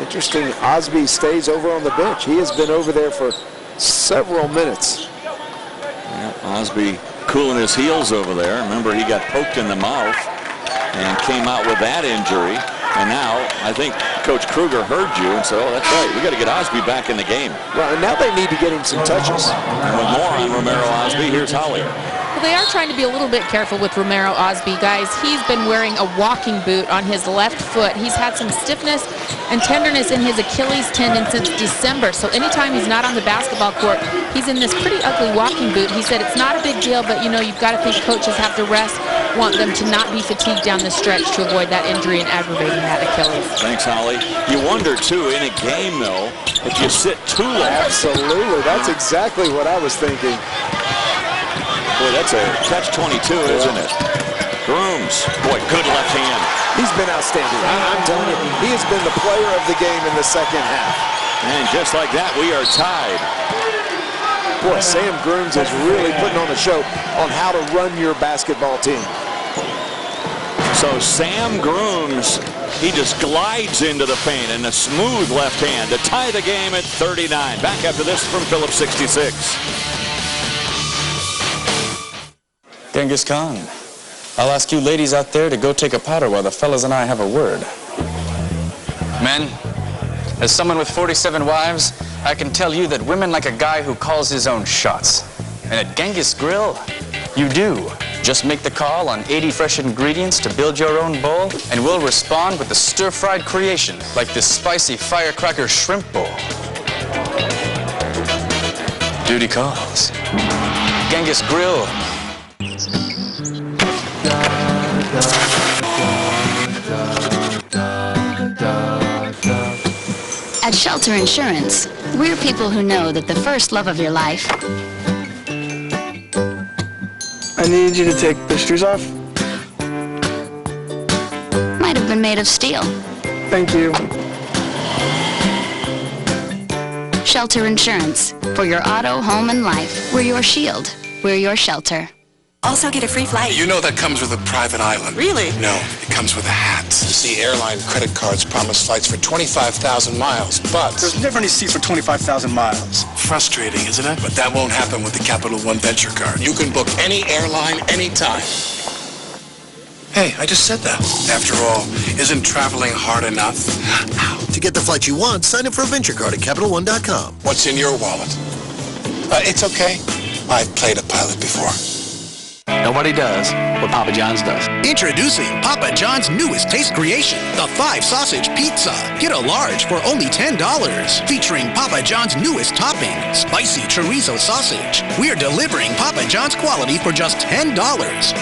Interesting, Osby stays over on the bench. He has been over there for several minutes. Yeah, Osby cooling his heels over there. Remember, he got poked in the mouth and came out with that injury. And now, I think Coach Kruger heard you and said, oh, that's right, we got to get Osby back in the game. Well, and now they need to get him some touches. And with more on Romero Osby, here's Holly. Well, they are trying to be a little bit careful with Romero Osby, guys. He's been wearing a walking boot on his left foot. He's had some stiffness and tenderness in his Achilles tendon since December. So anytime he's not on the basketball court, he's in this pretty ugly walking boot. He said it's not a big deal, but, you know, you've got to think coaches have to rest, want them to not be fatigued down the stretch to avoid that injury and aggravating that Achilles. Thanks, Holly. You wonder, too, in a game, though, if you sit too long. Absolutely. That's exactly what I was thinking. Boy, that's a catch-22, isn't it? Grooms. Boy, good left hand. He's been outstanding. I'm telling you, he has been the player of the game in the second half. And just like that, we are tied. Boy, Sam Grooms is really putting on a show on how to run your basketball team. So Sam Grooms, he just glides into the paint and a smooth left hand to tie the game at 39. Back after this from Phillips 66. Genghis Khan, I'll ask you ladies out there to go take a powder while the fellas and I have a word. Men, as someone with 47 wives, I can tell you that women like a guy who calls his own shots. And at Genghis Grill, you do. Just make the call on 80 fresh ingredients to build your own bowl, and we'll respond with the stir-fried creation, like this spicy firecracker shrimp bowl. Duty calls. Genghis Grill. At Shelter Insurance, we're people who know that the first love of your life... I need you to take the screws off. ...might have been made of steel. Thank you. Shelter Insurance. For your auto, home, and life, we're your shield. We're your shelter. Also get a free flight. You know that comes with a private island. Really? No, it comes with a hat. You see, airline credit cards promise flights for 25,000 miles, but... There's never any seats for 25,000 miles. Frustrating, isn't it? But that won't happen with the Capital One Venture Card. You can book any airline, anytime. Hey, I just said that. After all, isn't traveling hard enough? To get the flight you want, sign up for a Venture Card at CapitalOne.com. What's in your wallet? It's okay. I've played a pilot before. Nobody does what Papa John's does. Introducing Papa John's newest taste creation, the 5-sausage pizza. Get a large for only $10. Featuring Papa John's newest topping, spicy chorizo sausage. We're delivering Papa John's quality for just $10.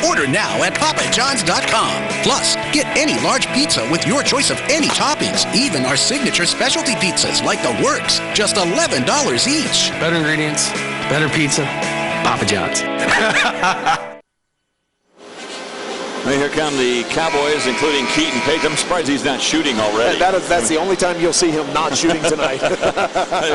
Order now at papajohns.com. Plus, get any large pizza with your choice of any toppings, even our signature specialty pizzas like the Works, just $11 each. Better ingredients, better pizza, Papa John's. Here come the Cowboys, including Keaton Page. I'm surprised he's not shooting already. That's the only time you'll see him not shooting tonight.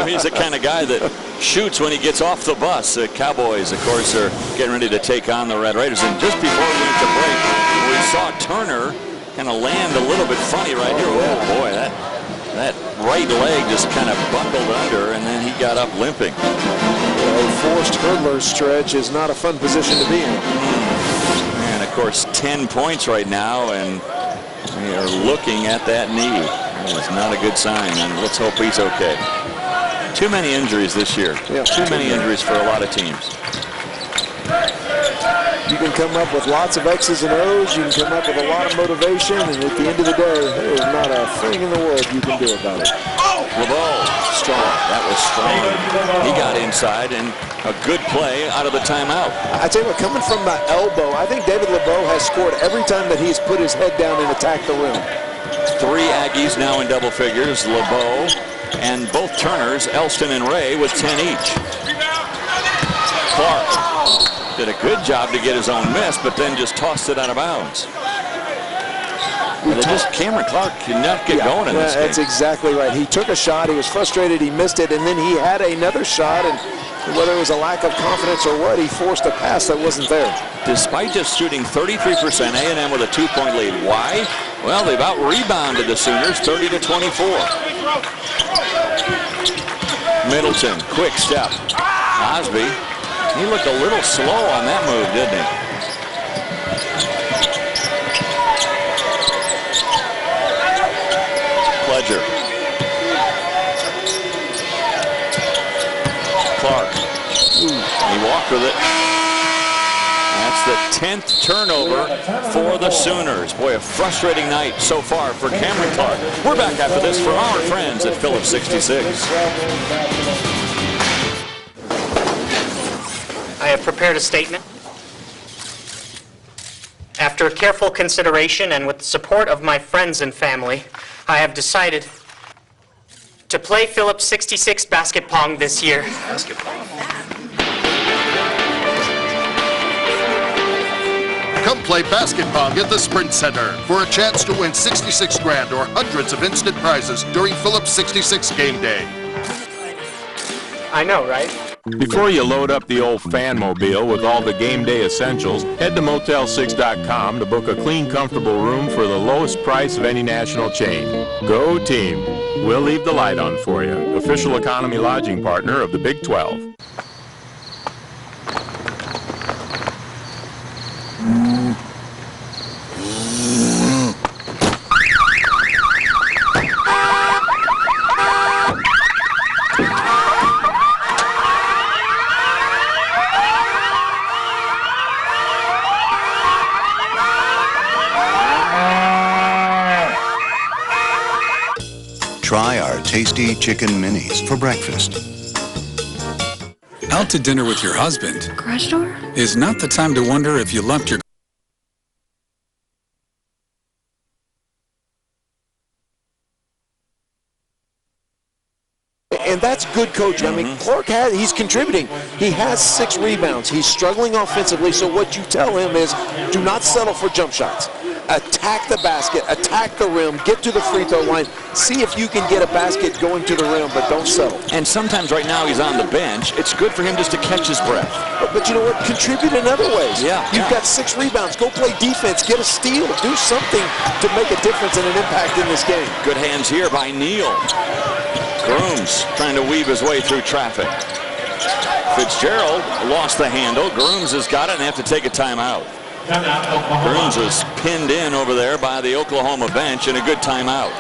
He's the kind of guy that shoots when he gets off the bus. The Cowboys, of course, are getting ready to take on the Red Raiders. And just before we went to break, we saw Turner kind of land a little bit funny right here. Oh, boy, that right leg just kind of buckled under, and then he got up limping. A forced hurdler stretch is not a fun position to be in. And, of course, 10 points right now, and we are looking at that knee. It's not a good sign, and let's hope he's okay. Too many injuries this year. Yeah, too many injuries for a lot of teams. You can come up with lots of X's and O's. You can come up with a lot of motivation, and at the end of the day, there's not a thing in the world you can do about it. LeBeau, strong. That was strong. He got inside, and a good play out of the timeout. I tell you what, coming from the elbow, I think David LeBeau has scored every time that he's put his head down and attacked the rim. 3 Aggies now in double figures. LeBeau and both Turners, Elston and Ray, with 10 each. Clark did a good job to get his own miss, but then just tossed it out of bounds. Cameron Clark cannot get going in this game. That's exactly right. He took a shot. He was frustrated. He missed it. And then he had another shot. And whether it was a lack of confidence or what, he forced a pass that wasn't there. Despite just shooting 33%, A&M with a 2-point lead. Why? Well, they've out-rebounded the Sooners 30-24. Middleton, quick step. Osby, he looked a little slow on that move, didn't he? Pledger. Clark. He walked with it. That's the 10th turnover for the Sooners. Boy, a frustrating night so far for Cameron Clark. We're back after this from our friends at Phillips 66. I have prepared a statement. After careful consideration and with the support of my friends and family, I have decided to play Phillips 66 basket pong this year. Come play basket pong at the Sprint Center for a chance to win 66 grand or hundreds of instant prizes during Phillips 66 game day. I know, right? Before you load up the old fan mobile with all the game day essentials, head to Motel6.com to book a clean, comfortable room for the lowest price of any national chain. Go team. We'll leave the light on for you. Official economy lodging partner of the Big 12. Try our tasty chicken minis for breakfast. Out to dinner with your husband Garage door? is not the time to wonder if you left your And that's good coaching. I mean, Clark he's contributing. He has 6 rebounds. He's struggling offensively, so what you tell him is do not settle for jump shots. Attack the basket, attack the rim, get to the free throw line, see if you can get a basket going to the rim, but don't settle. And sometimes right now he's on the bench. It's good for him just to catch his breath. But you know what? Contribute in other ways. You've got 6 rebounds. Go play defense. Get a steal. Do something to make a difference and an impact in this game. Good hands here by Neal. Grooms trying to weave his way through traffic. Fitzgerald lost the handle. Grooms has got it and they have to take a timeout. Grooms is pinned in over there by the Oklahoma bench and a good timeout.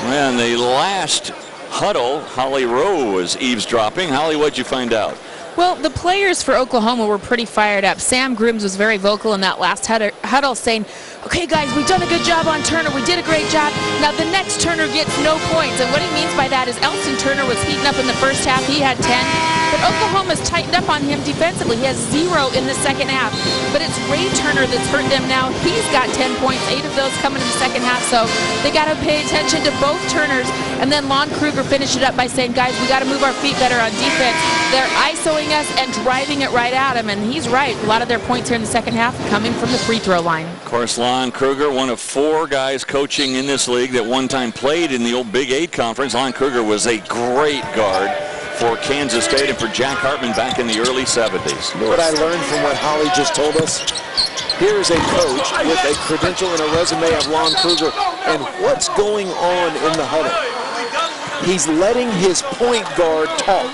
And the last huddle, Holly Rowe was eavesdropping. Holly, what'd you find out? Well, the players for Oklahoma were pretty fired up. Sam Grooms was very vocal in that last huddle saying, okay, guys, we've done a good job on Turner. We did a great job. Now the next Turner gets no points. And what he means by that is Elston Turner was heating up in the first half. He had 10. But Oklahoma's tightened up on him defensively. He has 0 in the second half. But it's Ray Turner that's hurt them now. He's got 10 points, 8 of those coming in the second half. So they got to pay attention to both Turners. And then Lon Kruger finished it up by saying, guys, we got to move our feet better on defense. They're ISOing us and driving it right at him. And he's right. A lot of their points here in the second half coming from the free throw line. Of course, Lon Kruger, one of 4 guys coaching in this league that one time played in the old Big 8 conference. Lon Kruger was a great guard for Kansas State and for Jack Hartman back in the early 70s. You know what I learned from what Holly just told us? Here is a coach with a credential and a resume of Lon Kruger, and what's going on in the huddle? He's letting his point guard talk.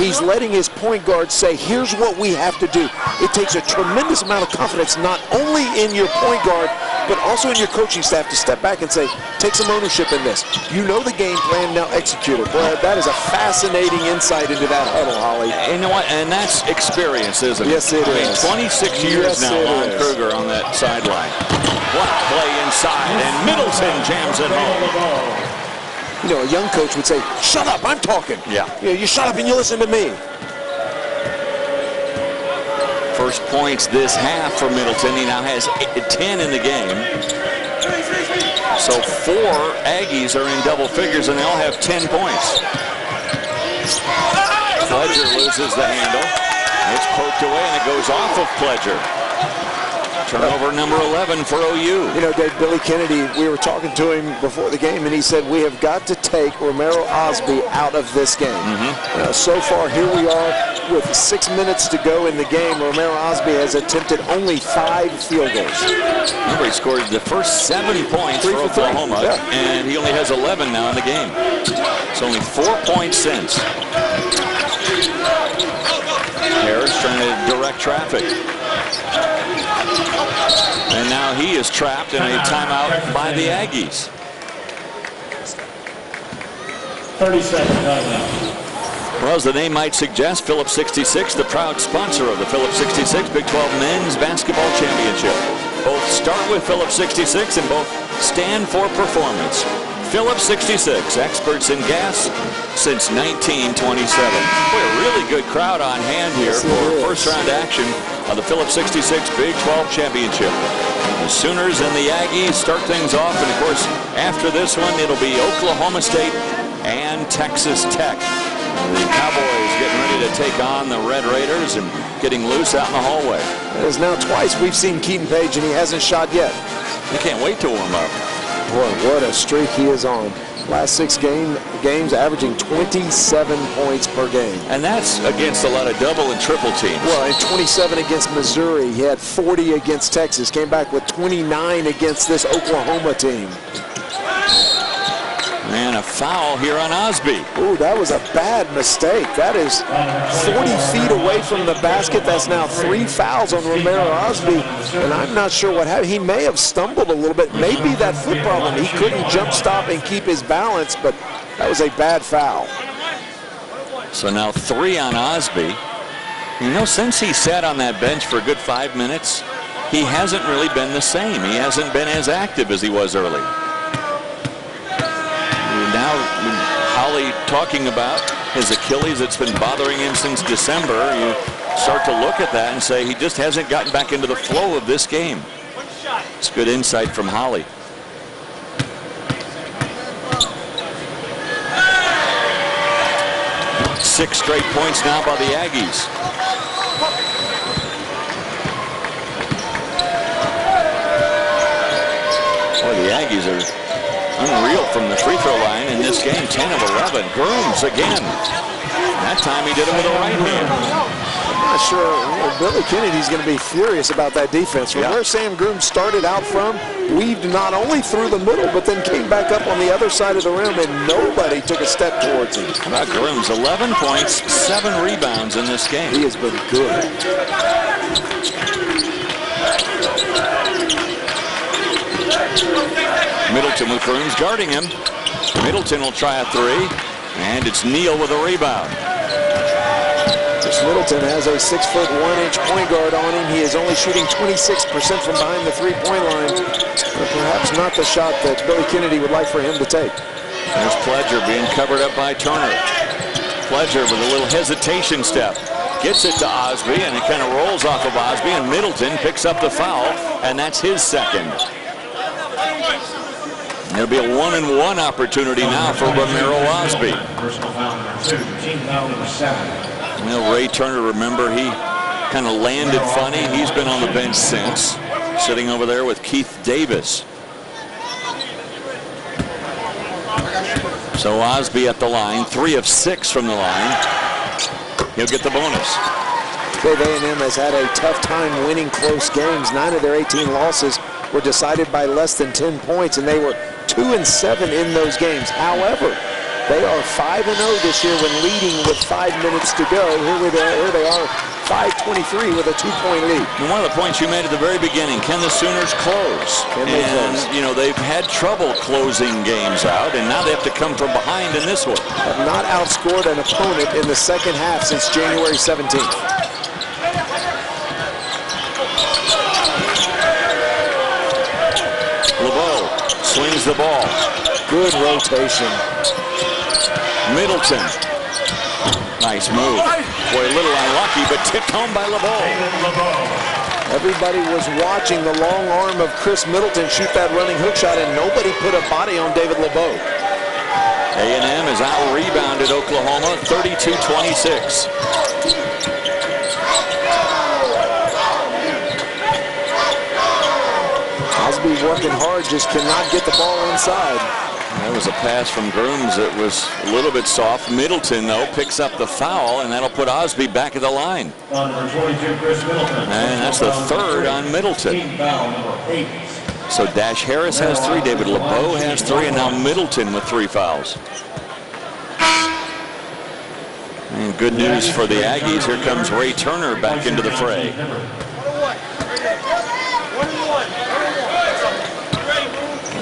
He's letting his point guard say, here's what we have to do. It takes a tremendous amount of confidence, not only in your point guard, but also in your coaching staff to step back and say, take some ownership in this. You know the game plan, now execute it. Boy, that is a fascinating insight into that huddle, Holly. You know what? And that's experience, isn't it? Yes, it is. 26 years now, Lon Kruger on that sideline. What play inside, and Middleton jams it home. You know, a young coach would say, shut up, I'm talking. Yeah. You shut up and you listen to me. First points this half for Middleton. He now has 10 in the game. So 4 Aggies are in double figures, and they all have 10 points. Pledger loses the handle. It's poked away, and it goes off of Pledger. Turnover number 11 for OU. You know, Dave, Billy Kennedy, we were talking to him before the game, and he said, we have got to take Romero Osby out of this game. So far, here we are with 6 minutes to go in the game. Romero Osby has attempted only 5 field goals. Remember, he scored the first 7 points for Oklahoma, and he only has 11 now in the game. It's only 4 points since. Harris trying to direct traffic. And now he is trapped in a timeout by the Aggies. 30-second timeout. Well, as the name might suggest, Phillips 66, the proud sponsor of the Phillips 66 Big 12 Men's Basketball Championship. Both start with Phillips 66 and both stand for performance. Phillips 66, experts in gas since 1927. Boy, a really good crowd on hand here for first-round action of the Phillips 66 Big 12 Championship. The Sooners and the Aggies start things off, and of course, after this one, it'll be Oklahoma State and Texas Tech. The Cowboys getting ready to take on the Red Raiders and getting loose out in the hallway. It is now twice we've seen Keaton Page, and he hasn't shot yet. They can't wait to warm up. Boy, what a streak he is on. Last 6 games averaging 27 points per game. And that's against a lot of double and triple teams. Well, and 27 against Missouri. He had 40 against Texas. Came back with 29 against this Oklahoma team. And a foul here on Osby. Ooh, that was a bad mistake. That is 40 feet away from the basket. That's now 3 fouls on Romero Osby. And I'm not sure what happened. He may have stumbled a little bit. Maybe that foot problem. He couldn't jump stop and keep his balance, but that was a bad foul. So now 3 on Osby. You know, since he sat on that bench for a good 5 minutes, he hasn't really been the same. He hasn't been as active as he was early. Now, Holly talking about his Achilles that's been bothering him since December. You start to look at that and say he just hasn't gotten back into the flow of this game. It's good insight from Holly. Six straight points now by the Aggies. Boy, the Aggies are unreal from the free throw line in this game. 10 of 11. Grooms again. That time he did it with a right hand. I'm not sure. Billy Kennedy's going to be furious about that defense. From where Sam Grooms started out from, weaved not only through the middle, but then came back up on the other side of the rim, and nobody took a step towards him. How about Grooms? 11 points, 7 rebounds in this game. He has been good. Middleton with Grooms guarding him. Middleton will try a 3, and it's Neal with a rebound. Chris Middleton has a 6'1" point guard on him. He is only shooting 26% from behind the three-point line. But perhaps not the shot that Billy Kennedy would like for him to take. There's Pledger being covered up by Turner. Pledger with a little hesitation step. Gets it to Osby, and it kind of rolls off of Osby, and Middleton picks up the foul, and that's his second. There'll be a 1-and-1 opportunity now for Romero Osby. Personal foul number 2, team foul number 7. You know, Ray Turner, remember, he kind of landed funny. He's been on the bench since, sitting over there with Keith Davis. So Osby at the line, 3 of 6 from the line. He'll get the bonus. Dave, A&M has had a tough time winning close games. 9 of their 18 losses were decided by less than 10 points, and they were 2-7 in those games. However, they are 5-0 this year when leading with 5 minutes to go. Here they are, 5-23 with a 2-point lead. And one of the points you made at the very beginning, can the Sooners close? You know, they've had trouble closing games out, and now they have to come from behind in this one. Have not outscored an opponent in the second half since January 17th. LeBeau swings the ball. Good rotation. Middleton. Nice move. Boy, a little unlucky, but tipped home by LeBeau. Everybody was watching the long arm of Chris Middleton shoot that running hook shot, and nobody put a body on David LeBeau. A&M is out-rebounded Oklahoma, 32-26. Osby working hard, just cannot get the ball inside. There was a pass from Grooms that was a little bit soft. Middleton, though, picks up the foul, and that'll put Osby back at the line. Number 22, Chris Middleton. And that's the third on Middleton. So Dash Harris has 3, David LeBeau has 3, and now Middleton with 3 fouls. And good news for the Aggies. Here comes Ray Turner back into the fray.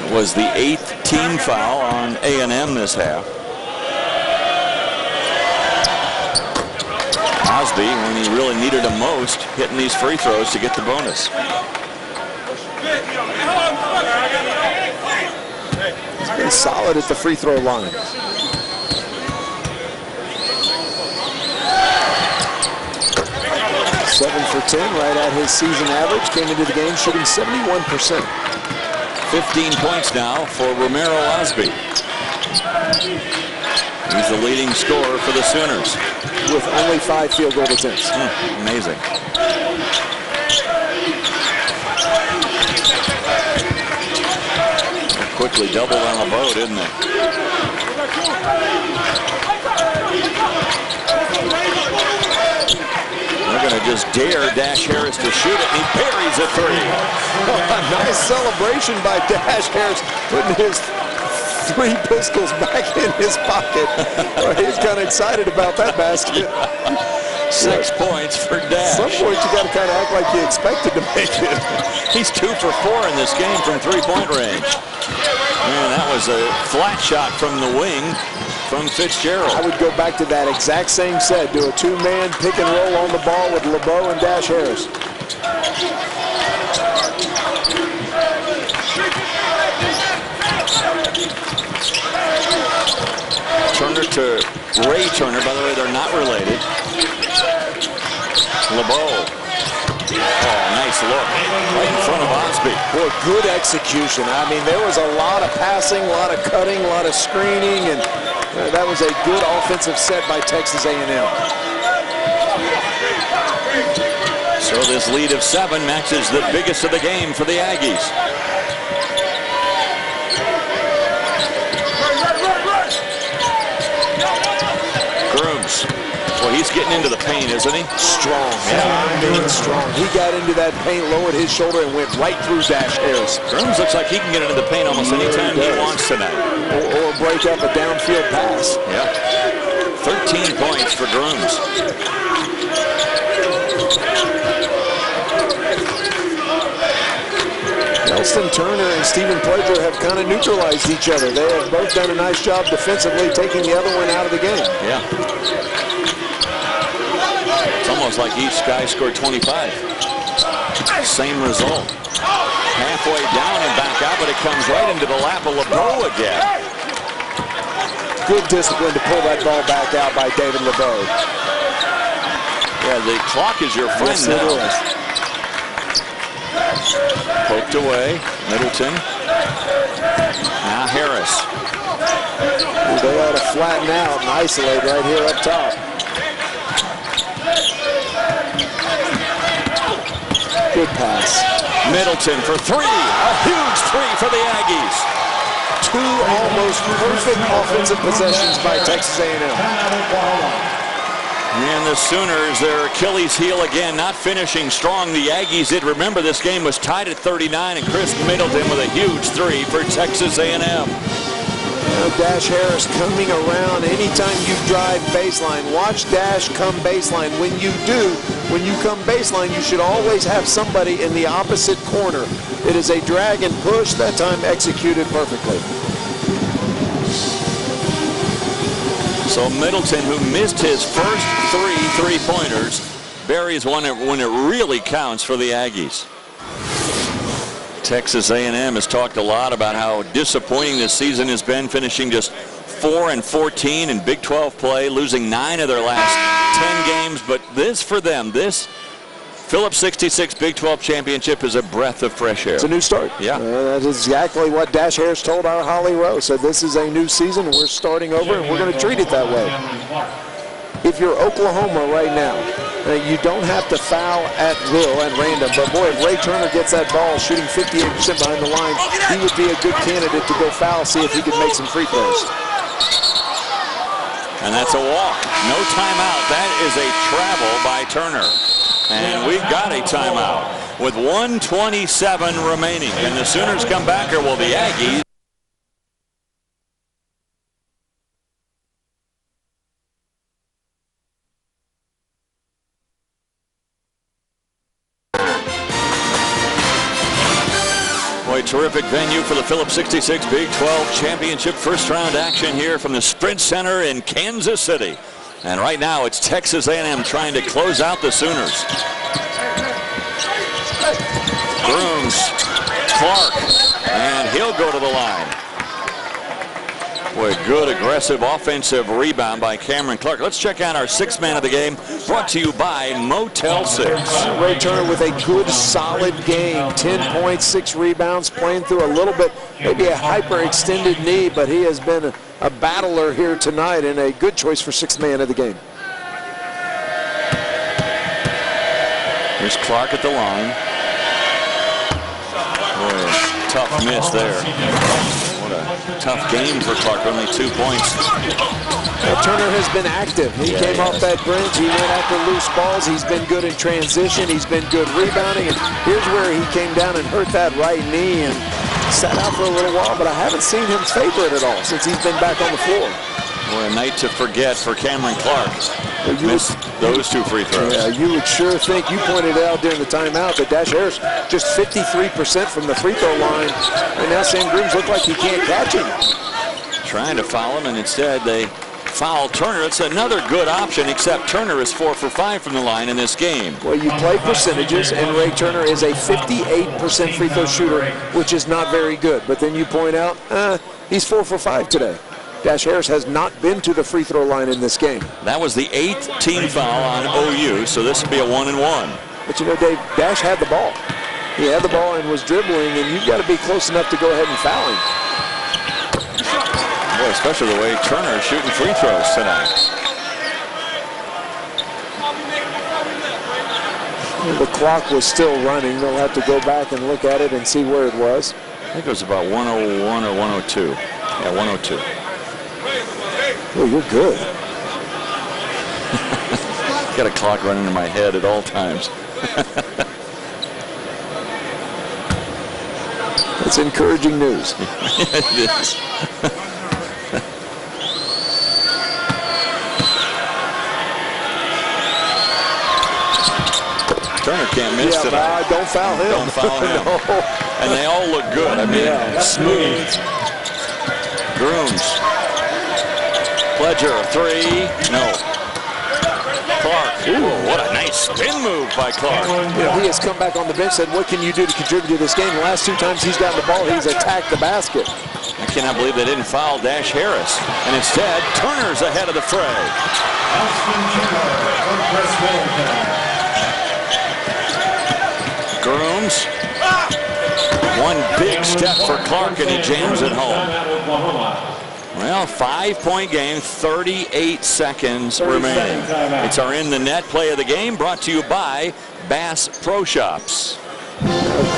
It was the 8th team foul on A&M this half. Osby, when he really needed him most, hitting these free throws to get the bonus. He's been solid at the free throw line. Seven for 10, right at his season average. Came into the game shooting 71%. 15 points now for Romero Osby. He's the leading scorer for the Sooners. With only 5 field goal attempts. Amazing. Quickly doubled on LeBeau, didn't they? They're going to just dare Dash Harris to shoot it, and he buries a 3. A nice celebration by Dash Harris, putting his 3 pistols back in his pocket. He's kind of excited about that basket. 6 points for Dash. At some point, you got to kind of act like you expected to make it. He's 2 for 4 in this game from 3-point range. Man, that was a flat shot from the wing from Fitzgerald. I would go back to that exact same set. Do a 2-man pick and roll on the ball with LeBeau and Dash Harris. Turner to Ray Turner. By the way, they're not related. LeBeau. Oh, nice look. Right in front of Osby. Boy, good execution. I mean, there was a lot of passing, a lot of cutting, a lot of screening, and that was a good offensive set by Texas A&M. So this lead of 7 matches the biggest of the game for the Aggies. Grooms. Well, he's getting into the paint, isn't he? Strong. Yeah, I mean strong. He got into that paint, lowered his shoulder, and went right through Dash Harris. Grooms looks like he can get into the paint almost any time he wants tonight. Or break up a downfield pass. Yeah. 13 points for Grooms. Elston Turner and Stephen Pledger have kind of neutralized each other. They have both done a nice job defensively, taking the other one out of the game. Yeah. It's almost like each guy scored 25. Same result. Halfway down and back out, but it comes right into the lap of LeBeau again. Good discipline to pull that ball back out by David LeBeau. Yeah, the clock is your friend now. It is. Poked away, Middleton. Now Harris. They ought to flatten out and isolate right here up top. Good pass. Middleton for 3. A huge 3 for the Aggies. 2 almost perfect offensive possessions by Texas A&M. And the Sooners, their Achilles heel again, not finishing strong. The Aggies did. Remember, this game was tied at 39, and Chris Middleton with a huge 3 for Texas A&M. Dash Harris coming around anytime you drive baseline. Watch Dash come baseline. When you do, when you come baseline, you should always have somebody in the opposite corner. It is a drag and push, that time executed perfectly. So Middleton, who missed his first 3 3-pointers, buries one when it really counts for the Aggies. Texas A&M has talked a lot about how disappointing this season has been, finishing just 4-14 in Big 12 play, losing 9 of their last 10 games. But this for them, this Phillips 66 Big 12 championship is a breath of fresh air. It's a new start. Yeah. That is exactly what Dash Harris told our Holly Rowe. Said this is a new season, we're starting over, and we're going to treat it that way. If you're Oklahoma right now, You don't have to foul at will and random, but boy, if Ray Turner gets that ball shooting 58% behind the line, he would be a good candidate to go foul, see if he could make some free throws. And that's a walk. No timeout. That is a travel by Turner. And we've got a timeout with 1:27 remaining. And the Sooners come back, or will the Aggies? Terrific venue for the Phillips 66 Big 12 Championship first round action here from the Sprint Center in Kansas City. And right now it's Texas A&M trying to close out the Sooners. Grooms, Clark, and he'll go to the line. Boy, good aggressive offensive rebound by Cameron Clark. Let's check out our sixth man of the game, brought to you by Motel 6. Ray Turner with a good, solid game. 10 points, 6 rebounds, playing through a little bit, maybe a hyperextended knee, but he has been a battler here tonight and a good choice for sixth man of the game. Here's Clark at the line. Boy, tough miss there. Tough game for Clark, only 2 points. Well, Turner has been active. He came off that bench. He went after loose balls. He's been good in transition. He's been good rebounding. And here's where he came down and hurt that right knee and sat out for a little while, but I haven't seen him favor it at all since he's been back on the floor. Well, a night to forget for Cameron Clark. Missed those 2 free throws. Yeah, you would sure think, you pointed out during the timeout, that Dash Harris just 53% from the free throw line, and now Sam Grooms look like he can't catch him. Trying to foul him, and instead they foul Turner. It's another good option, except Turner is 4 for 5 from the line in this game. Well, you play percentages, and Ray Turner is a 58% free throw shooter, which is not very good. But then you point out, he's 4 for 5 today. Dash Harris has not been to the free throw line in this game. That was the 8th team foul on OU, so this will be a 1-and-1. But you know, Dave, Dash had the ball. He had the ball and was dribbling, and you've got to be close enough to go ahead and foul him. Boy, especially the way Turner is shooting free throws tonight. The clock was still running. They'll have to go back and look at it and see where it was. I think it was about 101 or 102. Yeah, 102. Oh, you're good. Got a clock running in my head at all times. It's encouraging news. It is. Turner can't miss tonight. Don't foul him. Don't foul him. No. And they all look good. I mean, smooth. Grooms. Pledger, 3. No. Clark. Ooh, what a nice spin move by Clark. Yeah, he has come back on the bench, said, what can you do to contribute to this game? The last 2 times he's gotten the ball, he's attacked the basket. I cannot believe they didn't foul Dash Harris. And instead, Turner's ahead of the fray. Grooms. One big step for Clark, and he jams it home. Well, 5-point game, 38 seconds remaining. It's our In the Net play of the game, brought to you by Bass Pro Shops.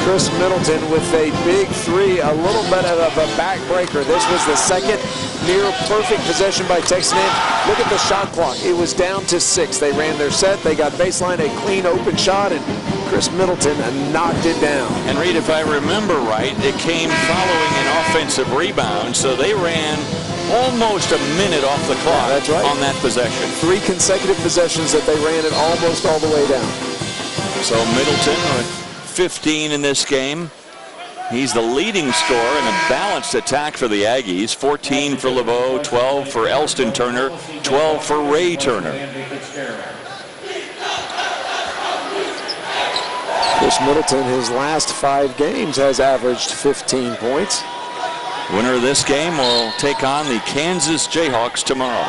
Chris Middleton with a big 3, a little bit of a backbreaker. This was the second near perfect possession by Texas A&M. Look at the shot clock. It was down to 6. They ran their set. They got baseline, a clean open shot, and Chris Middleton knocked it down. And Reed, if I remember right, it came following an offensive rebound, so they ran almost a minute off the clock on that possession. 3 consecutive possessions that they ran it almost all the way down. So Middleton with 15 in this game. He's the leading scorer in a balanced attack for the Aggies. 14 for LeBeau, 12 for Elston Turner, 12 for Ray Turner. Chris Middleton, his last 5 games, has averaged 15 points. Winner of this game will take on the Kansas Jayhawks tomorrow.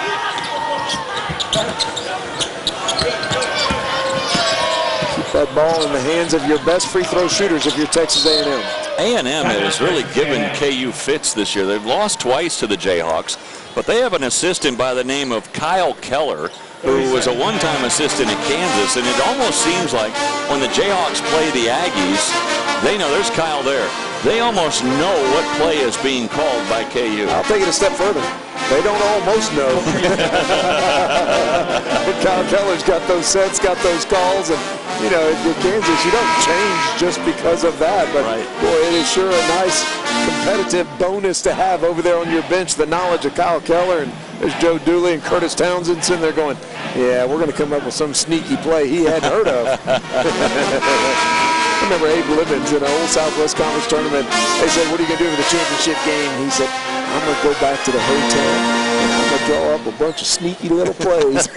Keep that ball in the hands of your best free throw shooters if you're Texas A&M. A&M has really given KU fits this year. They've lost twice to the Jayhawks, but they have an assistant by the name of Kyle Keller who was a one-time assistant at Kansas, and it almost seems like when the Jayhawks play the Aggies, they know there's Kyle there. They almost know what play is being called by KU. I'll take it a step further. They don't almost know. Kyle Keller's got those sets, got those calls, and you know, in Kansas, you don't change just because of that. But boy, it is sure a nice competitive bonus to have over there on your bench, the knowledge of Kyle Keller, and there's Joe Dooley and Curtis Townsend sitting there going, yeah, we're going to come up with some sneaky play he hadn't heard of. I remember Abe Libbins in an old Southwest Conference tournament. They said, what are you going to do for the championship game? He said, I'm going to go back to the hotel and I'm going to draw up a bunch of sneaky little plays.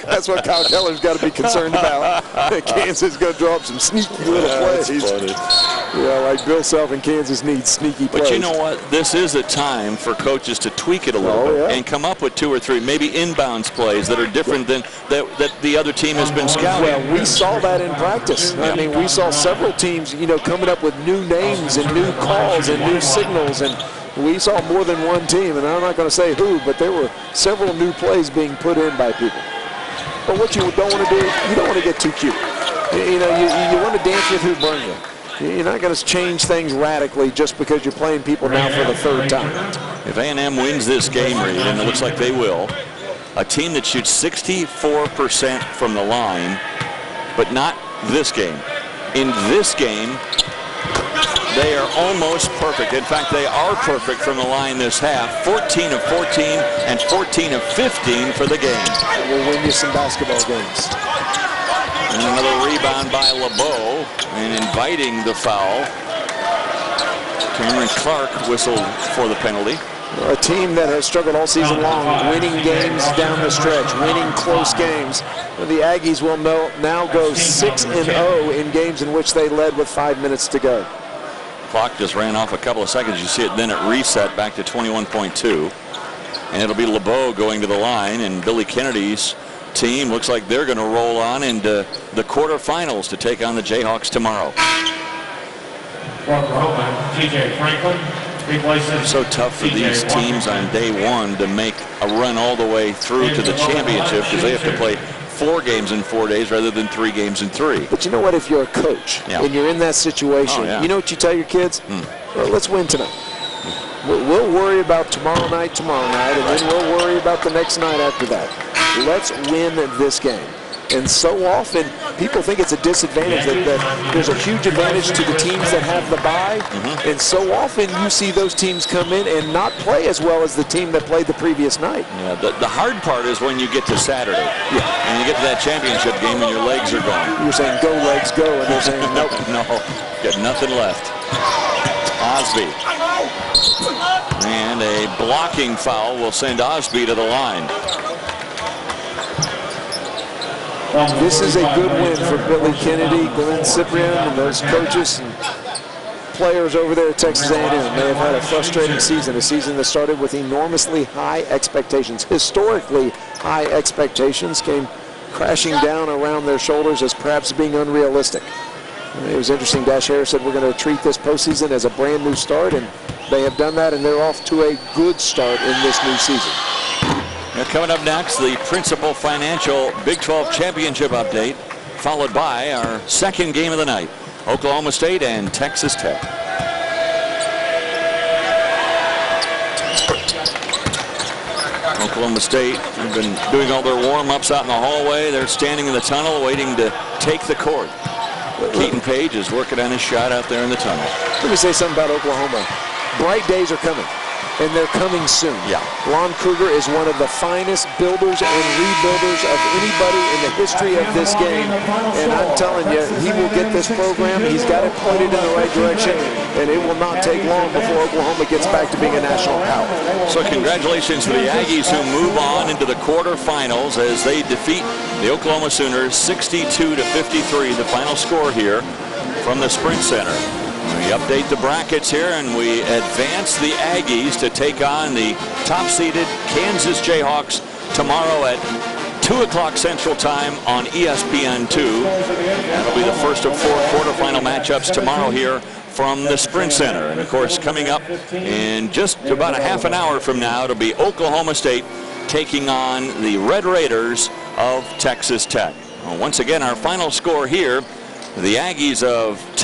That's what Kyle Keller's got to be concerned about. Kansas is going to draw up some sneaky little plays. That's funny. Yeah, like Bill Self in Kansas needs sneaky plays. But you know what? This is a time for coaches to tweak it a little bit and come up with 2 or 3, maybe inbounds plays that are different than that the other team has been scouting. Well, we saw that in practice. I mean, we saw several teams, you know, coming up with new names and new calls and new signals, and we saw more than one team, and I'm not going to say who, but there were several new plays being put in by people. But what you don't want to do, you don't want to get too cute. You know, you want to dance with who burns you. You're not going to change things radically just because you're playing people now for the 3rd time. If A&M wins this game, Reed, and it looks like they will, a team that shoots 64% from the line, but not this game. In this game, they are almost perfect. In fact, they are perfect from the line this half. 14 of 14 and 14 of 15 for the game. We'll win you some basketball games. And another rebound by LeBeau, and inviting the foul. Cameron Clark whistled for the penalty. A team that has struggled all season long, winning games down the stretch, winning close games. The Aggies will now go 6-0 in games in which they led with 5 minutes to go. Clock just ran off a couple of seconds. You see it then at reset back to 21.2. And it'll be LeBeau going to the line, and Billy Kennedy's team looks like they're going to roll on into the quarterfinals to take on the Jayhawks tomorrow. For Oklahoma, TJ Franklin. So tough for these teams on day one to make a run all the way through to the championship because they have to play 4 games in 4 days rather than 3 games in 3. But you know what? If you're a coach and you're in that situation, you know what you tell your kids? Well, let's win tonight. We'll worry about tomorrow night, and then we'll worry about the next night after that. Let's win this game. And so often, people think it's a disadvantage, that there's a huge advantage to the teams that have the bye. And so often, you see those teams come in and not play as well as the team that played the previous night. Yeah, the hard part is when you get to Saturday. And you get to that championship game and your legs are gone. You're saying, go, legs, go. And they're saying, nope. No, got nothing left. Osby. And a blocking foul will send Osby to the line. This is a good win for Billy Kennedy, Glenn Cyprian, and those coaches and players over there at Texas A&M. They have had a frustrating season, a season that started with enormously high expectations. Historically high expectations came crashing down around their shoulders as perhaps being unrealistic. It was interesting, Dash Harris said we're going to treat this postseason as a brand new start, and they have done that, and they're off to a good start in this new season. Now coming up next, the Principal Financial Big 12 Championship update, followed by our second game of the night, Oklahoma State and Texas Tech. Oklahoma State have been doing all their warm-ups out in the hallway. They're standing in the tunnel waiting to take the court. Keaton Page is working on his shot out there in the tunnel. Let me say something about Oklahoma. Bright days are coming, and they're coming soon. Lon Kruger is one of the finest builders and rebuilders of anybody in the history of this game. And I'm telling you, he will get this program. He's got it pointed in the right direction, and it will not take long before Oklahoma gets back to being a national power. So congratulations to the Aggies who move on into the quarterfinals as they defeat the Oklahoma Sooners 62-53, the final score here from the Sprint Center. We update the brackets here, and we advance the Aggies to take on the top-seeded Kansas Jayhawks tomorrow at 2 o'clock Central Time on ESPN2. That'll be the first of 4 quarterfinal matchups tomorrow here from the Sprint Center. And, of course, coming up in just about a half an hour from now, it'll be Oklahoma State taking on the Red Raiders of Texas Tech. Well, once again, our final score here, the Aggies of